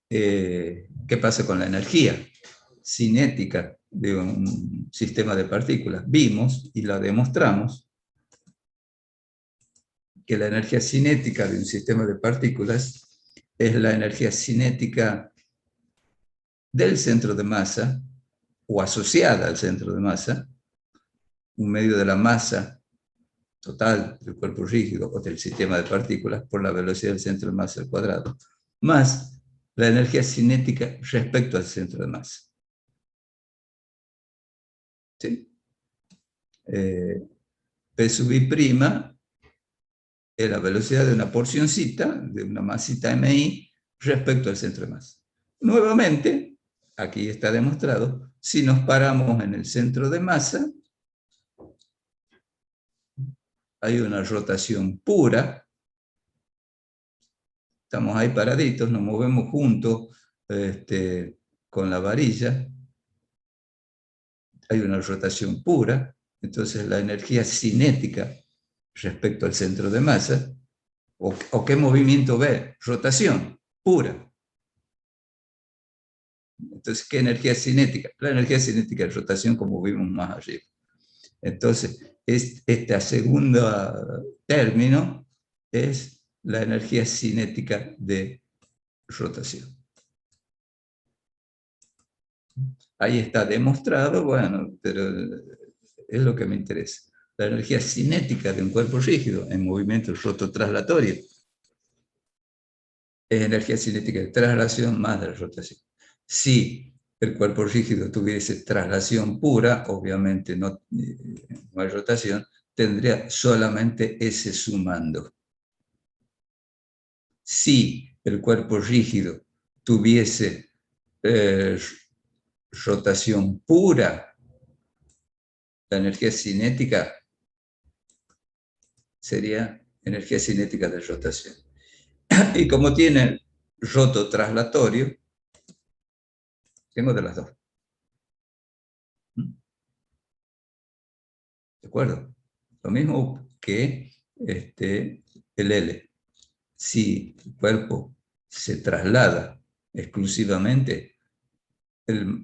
¿Qué pasa con la energía cinética de un sistema de partículas? Vimos y la demostramos que la energía cinética de un sistema de partículas es la energía cinética del centro de masa o asociada al centro de masa, un medio de la masa total del cuerpo rígido o del sistema de partículas por la velocidad del centro de masa al cuadrado, más la energía cinética respecto al centro de masa. ¿Sí? P sub I' es la velocidad de una porcioncita, de una masita MI, respecto al centro de masa. Nuevamente, aquí está demostrado, si nos paramos en el centro de masa, hay una rotación pura, estamos ahí paraditos, nos movemos juntos con la varilla, hay una rotación pura, entonces la energía cinética respecto al centro de masa, o qué movimiento ve, rotación pura. Entonces, ¿qué energía cinética? La energía cinética de rotación, como vimos más arriba. Entonces, este segundo término es la energía cinética de rotación. Ahí está demostrado, bueno, pero es lo que me interesa. La energía cinética de un cuerpo rígido en movimiento rototraslatorio es energía cinética de traslación más de rotación. Si el cuerpo rígido tuviese traslación pura, obviamente no hay rotación, tendría solamente ese sumando. Si el cuerpo rígido tuviese rotación pura, la energía cinética sería energía cinética de rotación. Y como tiene rototraslatorio, tengo de las dos. ¿De acuerdo? Lo mismo que el L. Si el cuerpo se traslada exclusivamente, ¿cómo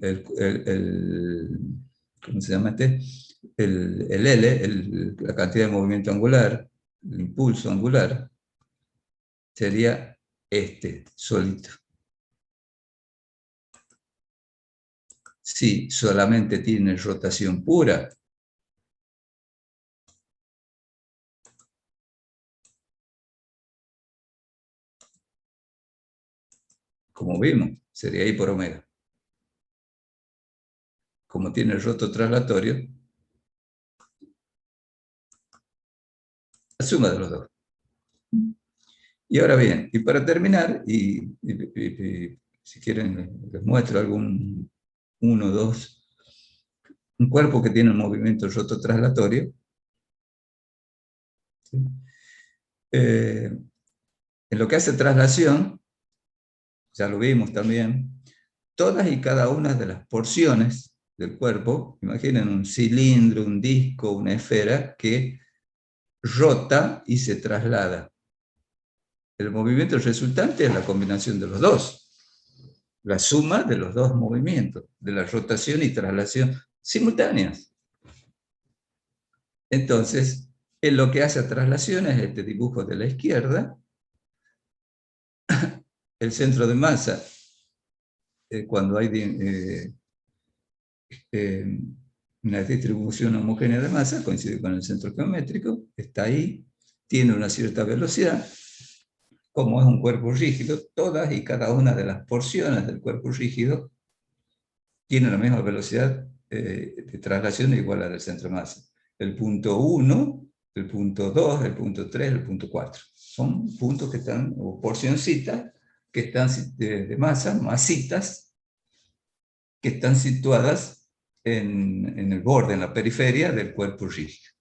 se llama este? El L, la cantidad de movimiento angular, el impulso angular, sería solito. Si solamente tiene rotación pura, como vimos, sería I por omega. Como tiene el rototraslatorio, la suma de los dos. Y ahora bien, y para terminar, y si quieren les muestro algún un cuerpo que tiene un movimiento rototraslatorio. ¿Sí? En lo que hace traslación, ya lo vimos también, todas y cada una de las porciones del cuerpo, imaginen un cilindro, un disco, una esfera, que rota y se traslada. El movimiento resultante es la combinación de los dos, la suma de los dos movimientos, de la rotación y traslación simultáneas. Entonces, en lo que hace a traslación es este dibujo de la izquierda. El centro de masa, cuando hay una distribución homogénea de masa, coincide con el centro geométrico, está ahí, tiene una cierta velocidad. Como es un cuerpo rígido, todas y cada una de las porciones del cuerpo rígido tienen la misma velocidad de traslación igual a la del centro de masa. El punto 1, el punto 2, el punto 3, el punto 4. Son puntos que están, o porcioncitas, que están de masa, masitas, que están situadas en el borde, en la periferia del cuerpo rígido.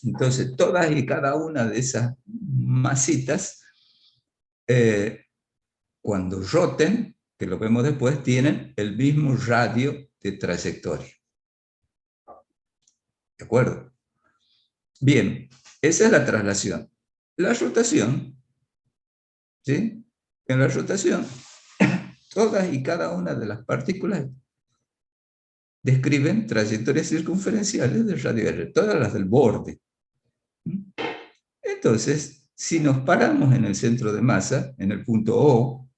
Entonces, todas y cada una de esas masitas, cuando roten, que lo vemos después, tienen el mismo radio de trayectoria. ¿De acuerdo? Bien, esa es la traslación. La rotación, ¿sí? En la rotación, todas y cada una de las partículas describen trayectorias circunferenciales del radio R, todas las del borde. Entonces, si nos paramos en el centro de masa, en el punto O,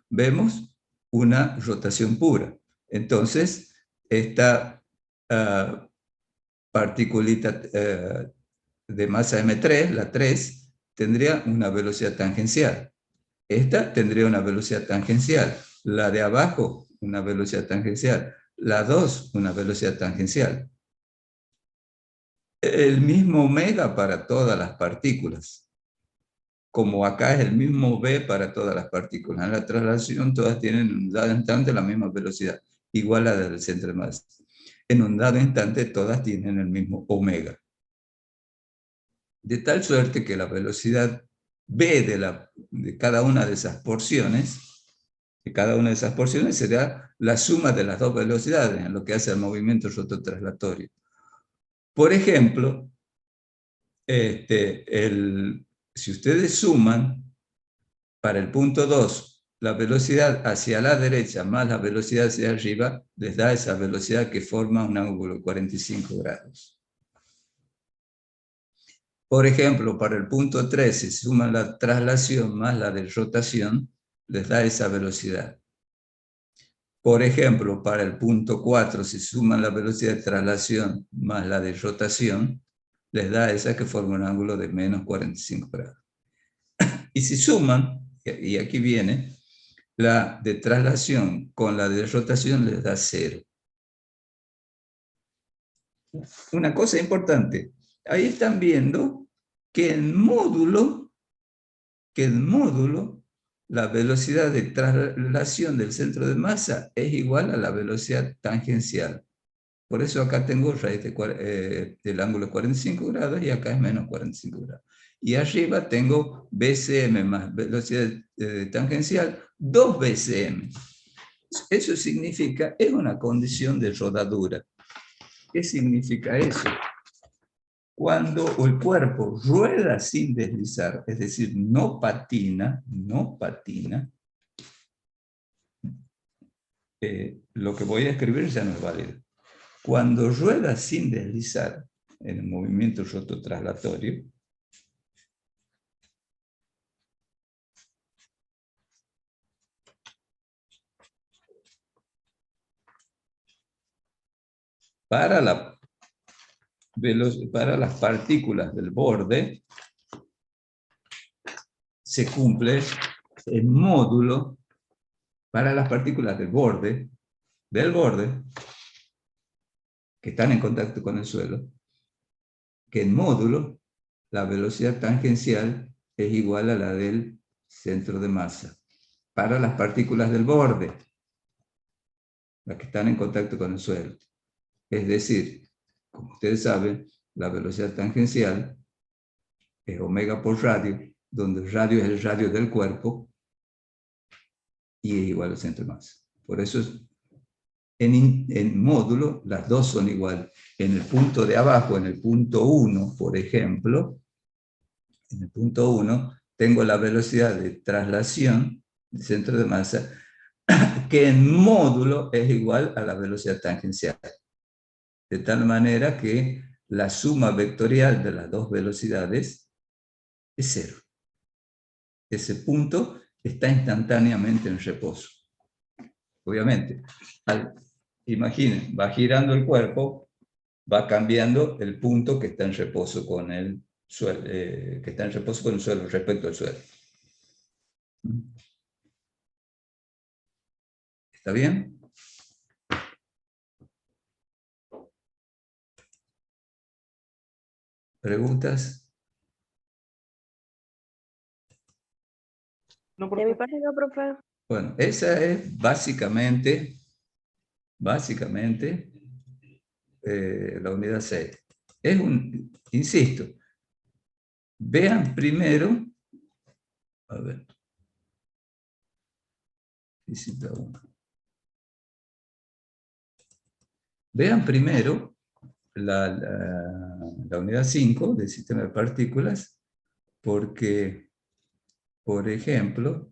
vemos una rotación pura. Entonces, esta particulita de masa M3, la 3, tendría una velocidad tangencial. Esta tendría una velocidad tangencial. La de abajo, una velocidad tangencial. La 2, una velocidad tangencial. El mismo omega para todas las partículas. Como acá es el mismo V para todas las partículas. En la traslación todas tienen en un dado instante la misma velocidad, igual a la del centro de masa. En un dado instante todas tienen el mismo omega. De tal suerte que la velocidad V de cada una de esas porciones, será la suma de las dos velocidades en lo que hace al movimiento rototraslatorio. Por ejemplo, si ustedes suman para el punto 2 la velocidad hacia la derecha más la velocidad hacia arriba, les da esa velocidad que forma un ángulo de 45 grados. Por ejemplo, para el punto 3, si suman la traslación más la de rotación, les da esa velocidad. Por ejemplo, para el punto 4, si suman la velocidad de traslación más la de rotación, les da esa que forma un ángulo de menos 45 grados. Y si suman, y aquí viene, la de traslación con la de rotación les da 0. Una cosa importante, ahí están viendo que en módulo, la velocidad de traslación del centro de masa es igual a la velocidad tangencial. Por eso acá tengo raíz del ángulo 45 grados y acá es menos 45 grados. Y arriba tengo BCM más velocidad tangencial, 2 BCM. Eso significa, es una condición de rodadura. ¿Qué significa eso? Cuando el cuerpo rueda sin deslizar, es decir, no patina, lo que voy a escribir ya no es válido. Cuando rueda sin deslizar en el movimiento rototraslatorio, para las partículas del borde, se cumple el módulo para las partículas del borde, que están en contacto con el suelo, que en módulo la velocidad tangencial es igual a la del centro de masa. Para las partículas del borde, las que están en contacto con el suelo. Es decir, como ustedes saben, la velocidad tangencial es omega por radio, donde el radio es el radio del cuerpo y es igual al centro de masa. Por eso en módulo las dos son igual. En el punto de abajo, en el punto 1, por ejemplo, en el punto 1 tengo la velocidad de traslación del centro de masa que en módulo es igual a la velocidad tangencial. De tal manera que la suma vectorial de las dos velocidades es 0. Ese punto está instantáneamente en reposo. Obviamente, imaginen, va girando el cuerpo, va cambiando el punto que está en reposo con el suelo, respecto al suelo. ¿Está bien? ¿Preguntas? No, De mi profe. parte no, profe. Bueno, esa es básicamente la unidad 6. Insisto, vean primero, a ver, visita 1. Vean primero la unidad 5 del sistema de partículas, porque, por ejemplo,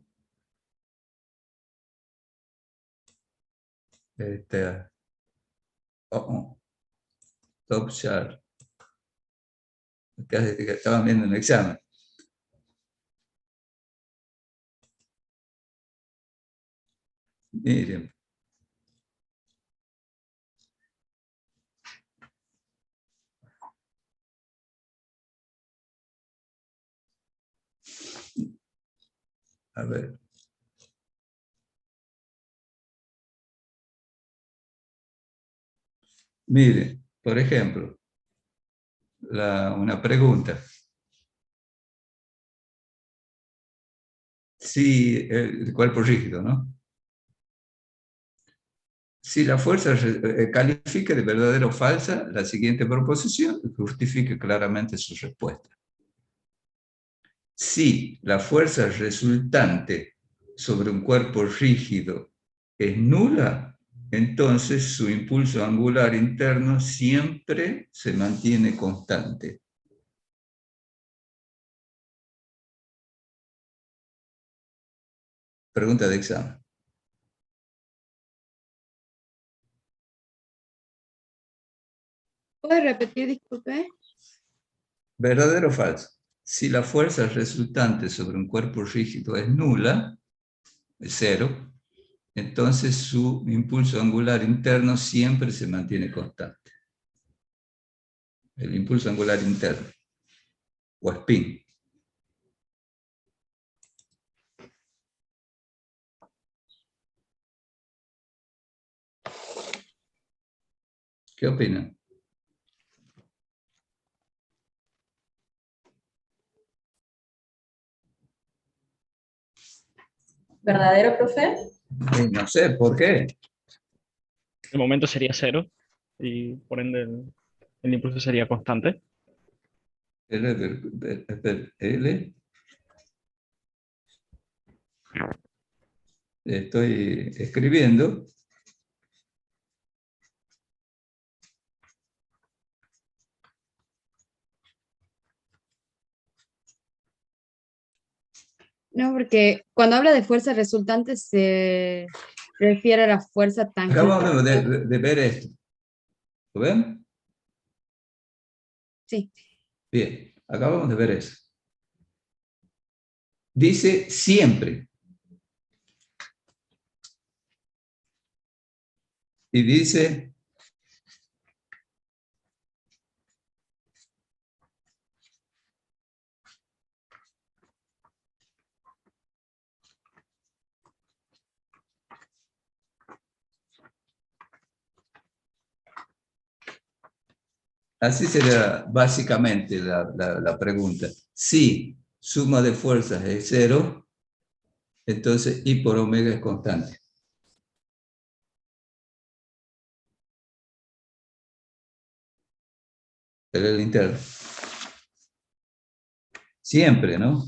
top chart, que estaban viendo en el examen. Miren. A ver. Miren, por ejemplo, una pregunta. Si el cuerpo rígido, ¿no? Si la fuerza califica de verdadera o falsa la siguiente proposición, justifique claramente su respuesta. Si la fuerza resultante sobre un cuerpo rígido es nula, entonces su impulso angular interno siempre se mantiene constante. Pregunta de examen. ¿Puede repetir, disculpe? ¿Verdadero o falso? Si la fuerza resultante sobre un cuerpo rígido es nula, es 0, entonces su impulso angular interno siempre se mantiene constante. El impulso angular interno, o spin. ¿Qué opinan? ¿Verdadero, profe? No sé, ¿por qué? El momento sería 0 y por ende el impulso sería constante. L. Estoy escribiendo. No, porque cuando habla de fuerza resultante se refiere a la fuerza tangente. Acabamos de ver esto. ¿Lo ven? Sí. Bien, acabamos de ver eso. Dice siempre. Y dice así sería básicamente la pregunta. Si suma de fuerzas es 0, entonces I por omega es constante. Pero el interno. Siempre, ¿no?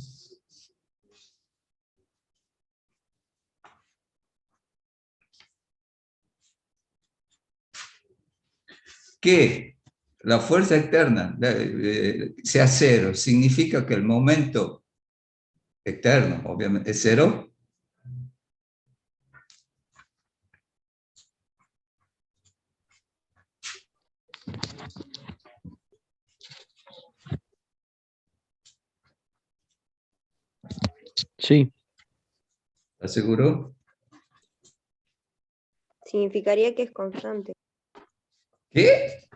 Que la fuerza externa sea 0, significa que el momento externo, obviamente, es 0. Sí. ¿Estás seguro? Significaría que es constante. ¿Qué?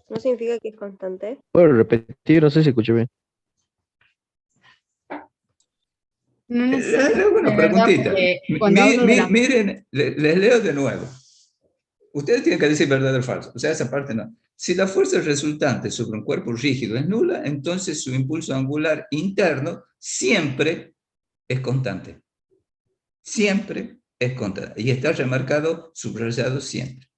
¿No significa que es constante? Puedo repetir, no sé si escuché bien. No sé, Le hago una de verdad, preguntita. porque cuando hablo de la... Miren, les leo de nuevo. Ustedes tienen que decir verdadero o falso. O sea, esa parte no. Si la fuerza resultante sobre un cuerpo rígido es nula, entonces su impulso angular interno siempre es constante. Siempre es constante. Y está remarcado, subrayado siempre.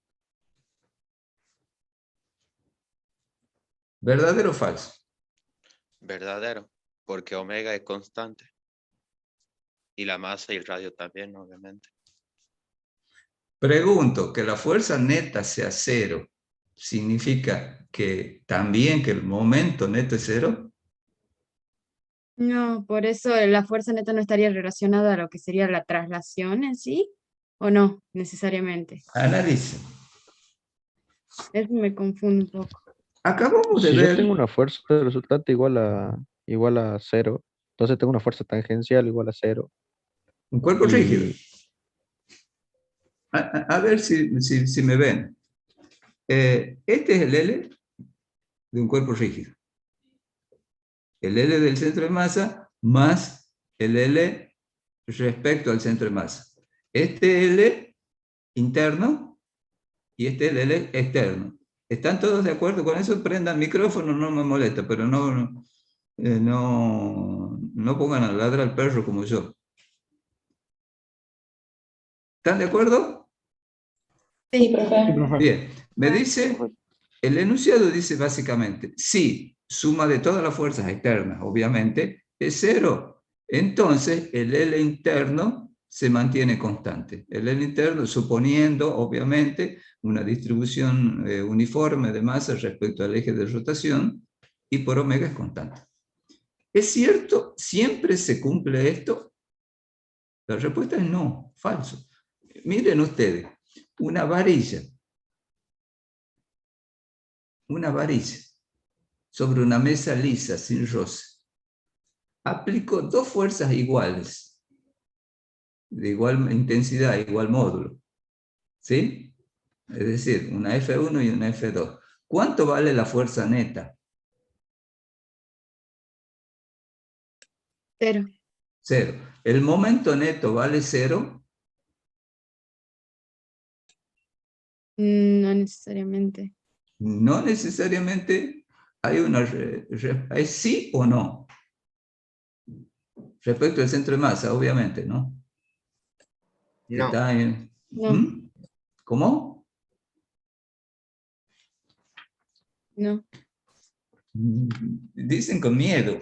¿Verdadero o falso? Verdadero, porque omega es constante. Y la masa y el radio también, obviamente. Pregunto, ¿que la fuerza neta sea cero significa que también que el momento neto es cero? No, por eso la fuerza neta no estaría relacionada a lo que sería la traslación en sí, ¿o no? Necesariamente. Analice. Eso me confunde un poco. Acabamos de Si yo ver tengo una fuerza resultante igual a cero, entonces tengo una fuerza tangencial igual a cero. un cuerpo rígido. Y A ver si me ven. Este es el L de un cuerpo rígido. El L del centro de masa más el L respecto al centro de masa. Este L interno y este es el L externo. ¿Están todos de acuerdo con eso? Prendan micrófono, no me molesta, pero no pongan a ladrar al perro como yo. ¿Están de acuerdo? Sí, profe. Bien, me dice, el enunciado dice básicamente, si suma de todas las fuerzas externas, obviamente, es cero. Entonces, el L interno se mantiene constante. El L interno, suponiendo, obviamente, una distribución uniforme de masa respecto al eje de rotación, y por omega es constante. ¿Es cierto? ¿Siempre se cumple esto? La respuesta es no, falso. Miren ustedes, una varilla sobre una mesa lisa sin roce. Aplico dos fuerzas iguales, de igual intensidad, igual módulo. ¿Sí? Es decir, una F1 y una F2. ¿Cuánto vale la fuerza neta? Cero. Cero. ¿El momento neto vale cero? No necesariamente. No necesariamente. Hay sí o no. Respecto al centro de masa, obviamente, ¿no? No. Está en... No. ¿Cómo? No. Dicen con miedo.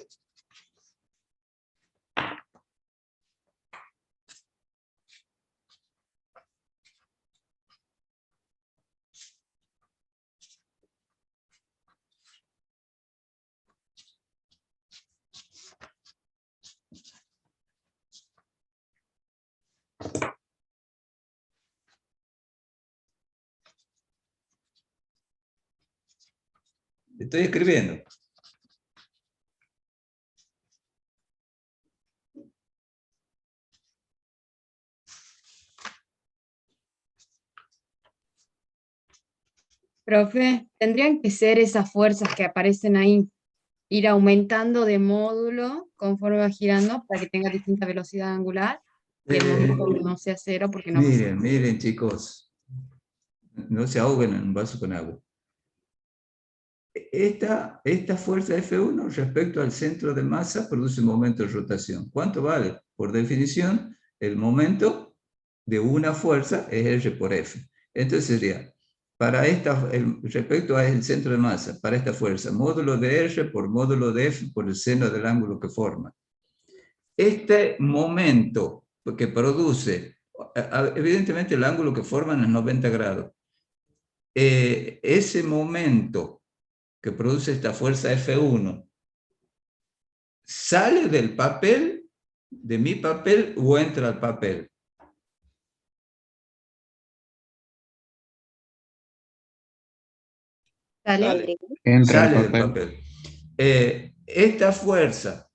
Estoy escribiendo. Profe, tendrían que ser esas fuerzas que aparecen ahí, ir aumentando de módulo conforme va girando para que tenga distinta velocidad angular y el momento no sea cero porque no pasa. Miren, chicos. No se ahoguen en un vaso con agua. Esta fuerza F1 respecto al centro de masa produce un momento de rotación. ¿Cuánto vale? Por definición, el momento de una fuerza es R por F. Entonces sería, respecto al centro de masa, para esta fuerza, módulo de R por módulo de F por el seno del ángulo que forma. Este momento que produce, evidentemente el ángulo que forman es 90 grados. Ese momento que produce esta fuerza F1 sale del papel, de mi papel, o entra al papel. ¿Sale? Sale del papel. Esta fuerza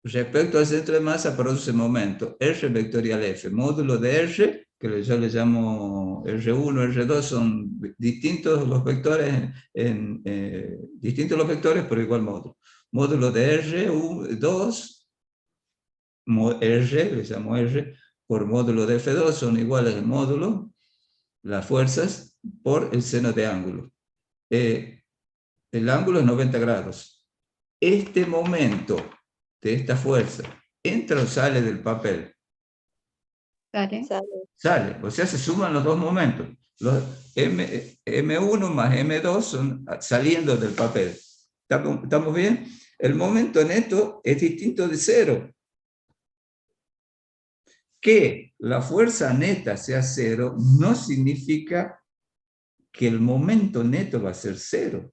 respecto al centro de masa produce momento R vectorial F, módulo de R, que yo le llamo R1, R2, son distintos los vectores, distintos los vectores, pero igual módulo. Módulo de R2, R, le llamo R, por módulo de F2 son iguales el módulo, las fuerzas, por el seno de ángulo. El ángulo es 90 grados. Este momento de esta fuerza entra o sale del papel. Sale. Sale. Sale, o sea, se suman los dos momentos. Los M1 más M2 son saliendo del papel. ¿Estamos bien? El momento neto es distinto de cero. Que la fuerza neta sea cero no significa que el momento neto va a ser cero.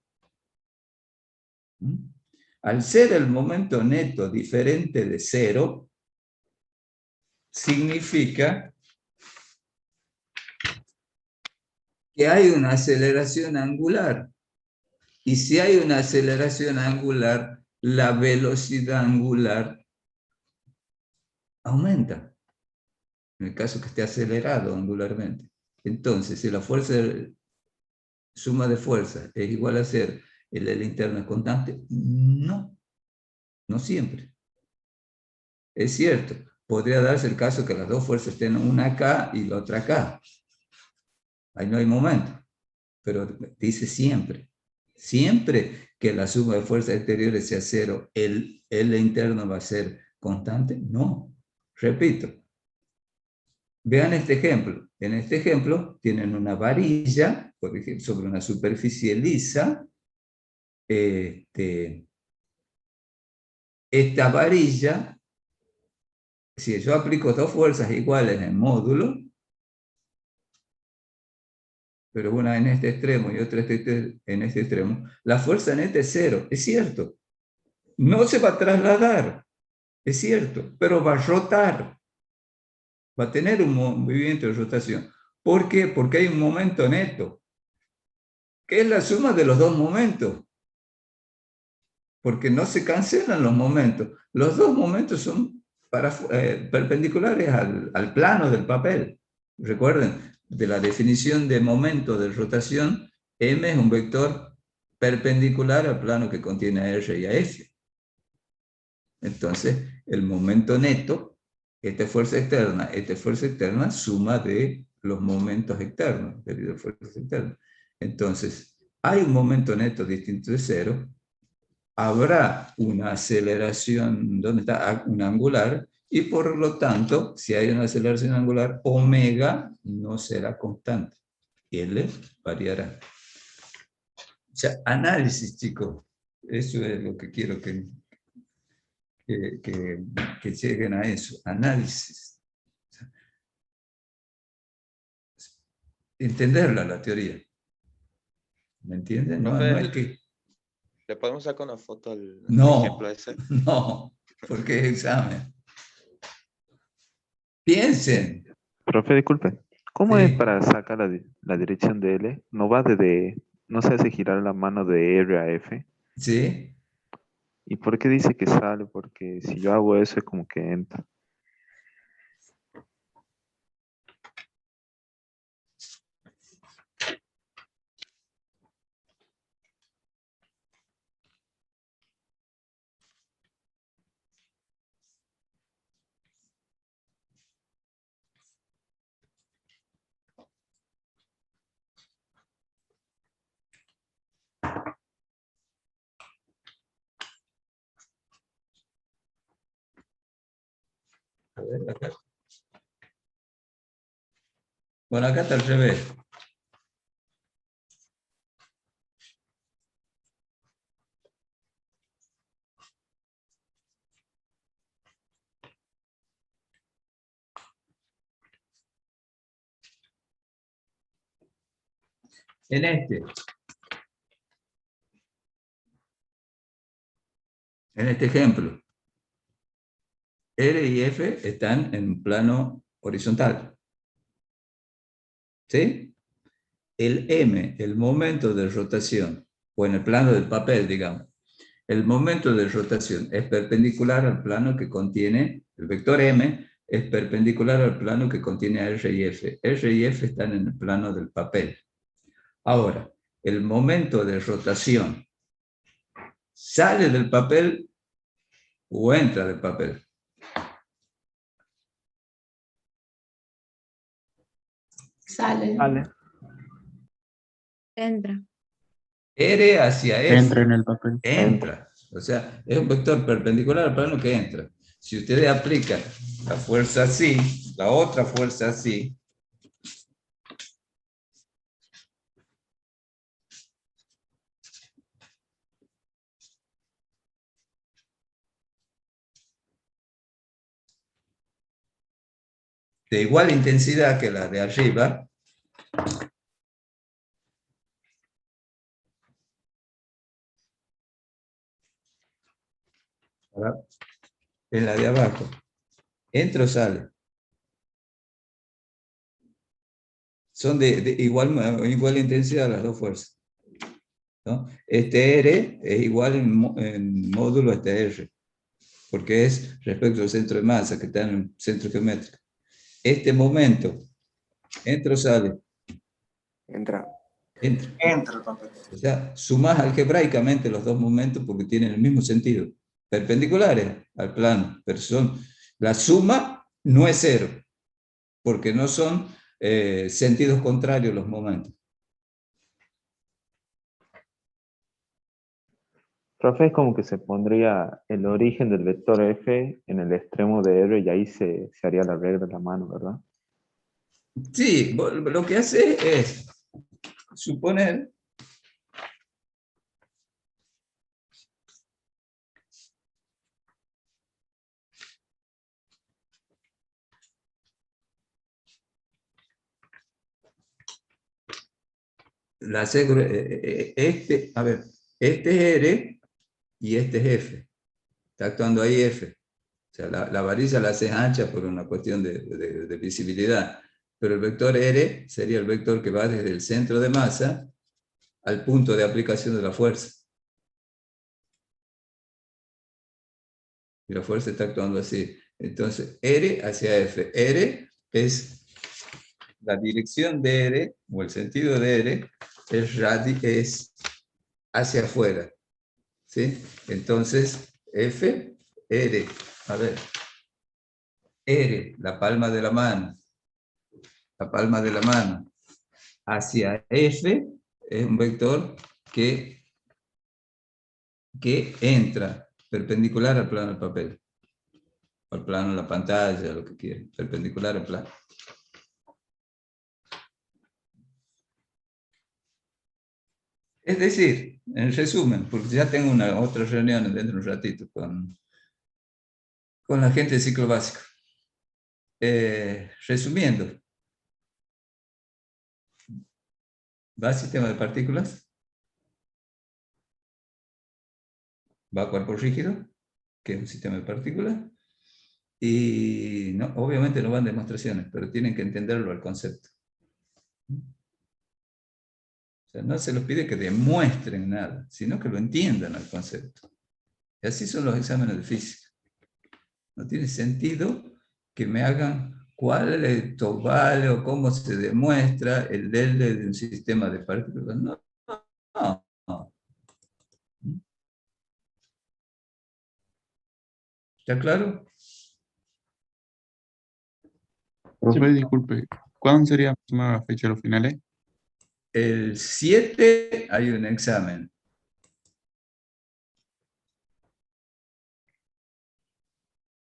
Al ser el momento neto diferente de cero, significa que hay una aceleración angular. Y si hay una aceleración angular, la velocidad angular aumenta. En el caso que esté acelerado angularmente. Entonces, si la suma de fuerzas es igual a ser el L interno es constante, no siempre. Es cierto, podría darse el caso que las dos fuerzas estén una acá y la otra acá. Ahí no hay momento, pero dice siempre. Siempre que la suma de fuerzas exteriores sea cero, el L interno va a ser constante. No, repito. Vean este ejemplo. En este ejemplo tienen una varilla, por ejemplo, sobre una superficie lisa. Esta varilla, si yo aplico dos fuerzas iguales en módulo, pero una en este extremo y otra en este extremo, la fuerza neta es cero, es cierto. No se va a trasladar, es cierto, pero va a rotar. Va a tener un movimiento de rotación. ¿Por qué? Porque hay un momento neto, que es la suma de los dos momentos. Porque no se cancelan los momentos. Los dos momentos son perpendiculares al plano del papel. Recuerden, de la definición de momento de rotación, M es un vector perpendicular al plano que contiene a R y a F. Entonces, el momento neto, esta fuerza externa, suma de los momentos externos, debido a fuerzas externas. Entonces, hay un momento neto distinto de cero, habrá una aceleración, ¿dónde está? Una angular, y por lo tanto, si hay una aceleración angular, omega no será constante. L variará. O sea, análisis, chicos. Eso es lo que quiero que lleguen a eso. Análisis. Entenderla, la teoría. ¿Me entienden? No es que... ¿Le podemos sacar una foto al No, ejemplo ese? no, porque es examen. Piensen. Profe, disculpe. ¿Cómo es Sí, para sacar la dirección de L? No se hace girar la mano de R a F. sí. ¿Y por qué dice que sale? Porque si yo hago eso es como que entra. A ver, acá. Bueno, acá está al revés. En este ejemplo, R y F están en plano horizontal. ¿Sí? El M, el momento de rotación, o en el plano del papel, digamos, el momento de rotación es perpendicular al plano que contiene, el vector M es perpendicular al plano que contiene a R y F. R y F están en el plano del papel. Ahora, el momento de rotación sale del papel o entra del papel. Sale. Entra. R hacia F. Entra en el papel. Entra. O sea, es un vector perpendicular al plano que entra. Si ustedes aplican la fuerza así, la otra fuerza así, de igual intensidad que la de arriba, en la de abajo. Entra o sale. Son de igual intensidad las dos fuerzas, ¿no? Este R es igual en módulo a este R, porque es respecto al centro de masa que está en el centro geométrico. Este momento, entra o sale. Entra. Entra. Entra, papel. O sea, sumás algebraicamente los dos momentos porque tienen el mismo sentido, perpendiculares al plano, pero la suma no es cero, porque no son sentidos contrarios los momentos. Profe, es como que se pondría el origen del vector F en el extremo de R y ahí se haría la regla de la mano, ¿verdad? Sí, lo que hace es suponer a ver, este es R y este es F. Está actuando ahí F. O sea, la varilla la hace ancha por una cuestión de visibilidad. Pero el vector R sería el vector que va desde el centro de masa al punto de aplicación de la fuerza. Y la fuerza está actuando así. Entonces, R hacia F. R es la dirección de R, o el sentido de R, es hacia afuera. ¿Sí? Entonces, F, R, a ver, R, la palma de la mano, hacia F es un vector que entra perpendicular al plano del papel, al plano de la pantalla, lo que quieran, perpendicular al plano. Es decir, en resumen, porque ya tengo otra reunión dentro de un ratito con la gente de ciclo básico. Resumiendo, va a sistema de partículas, va a cuerpo rígido, que es un sistema de partículas, y no, obviamente no van demostraciones, pero tienen que entenderlo al concepto. O sea, no se les pide que demuestren nada, sino que lo entiendan al concepto. Y así son los exámenes de física. No tiene sentido que me hagan cuál esto vale o cómo se demuestra el del de un sistema de partículas. No, no. ¿Está claro? Profe, disculpe, ¿cuándo sería más o menos la fecha de los finales? El 7 hay un examen.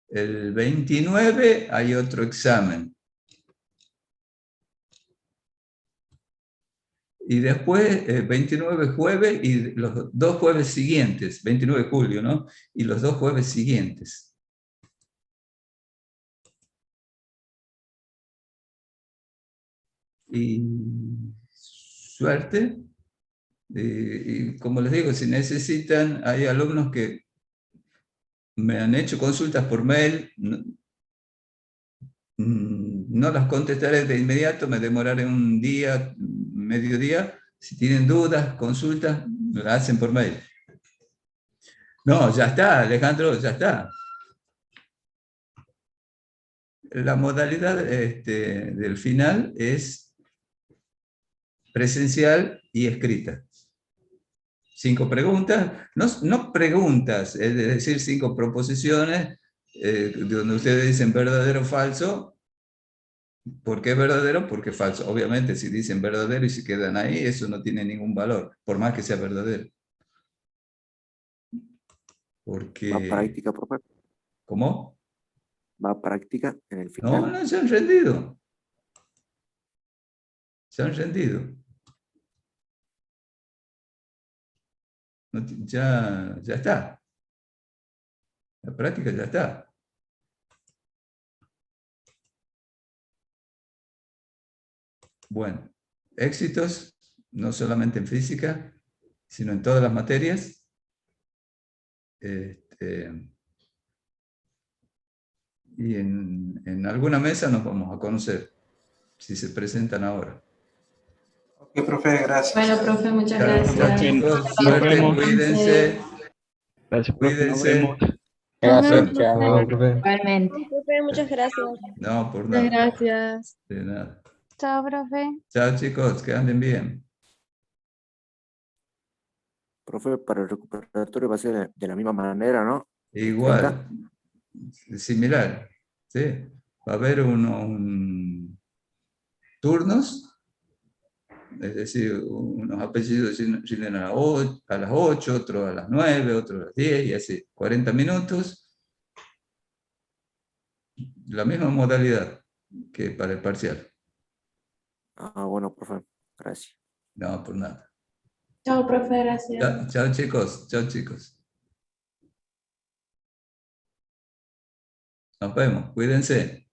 El 29 hay otro examen. Y después, 29 jueves y los dos jueves siguientes, 29 de julio, ¿no? Y los dos jueves siguientes. Y suerte. Y como les digo, si necesitan, hay alumnos que me han hecho consultas por mail, no las contestaré de inmediato, me demoraré un día, mediodía. Si tienen dudas, consultas, me las hacen por mail. No, ya está, Alejandro, ya está. La modalidad del final es presencial y escrita. 5 preguntas, no preguntas, es decir, 5 proposiciones, donde ustedes dicen verdadero o falso. ¿Por qué verdadero? Porque falso. Obviamente, si dicen verdadero y se quedan ahí, eso no tiene ningún valor, por más que sea verdadero. Porque... ¿Va a práctica, profe? ¿Cómo? ¿Va a práctica en el No, final? no, se han rendido. Se han rendido. Ya está. La práctica ya está. Bueno, éxitos, no solamente en física, sino en todas las materias. Y en alguna mesa nos vamos a conocer, si se presentan ahora. Ok, profe, gracias. Bueno, profe, muchas Chao, gracias. chicos, Nos suerte, vemos. cuídense, Gracias, profe. Nos vemos. cuídense. Gracias, Bueno, chao. Igualmente. Sí, profe, muchas gracias. no, por Muchas nada, gracias. de nada. Chao, profe. Chao, chicos, que anden bien. Profe, para el recuperatorio va a ser de la misma manera, ¿no? Igual, similar, ¿sí? Va a haber unos turnos, es decir, unos apellidos llegan a las 8, otros a las 9, otros a las 10, y así, 40 minutos. La misma modalidad que para el parcial. Ah, bueno, profe, gracias. No, por nada. Chao, profe, gracias. Chao, chicos, chao, chicos. Nos vemos, cuídense.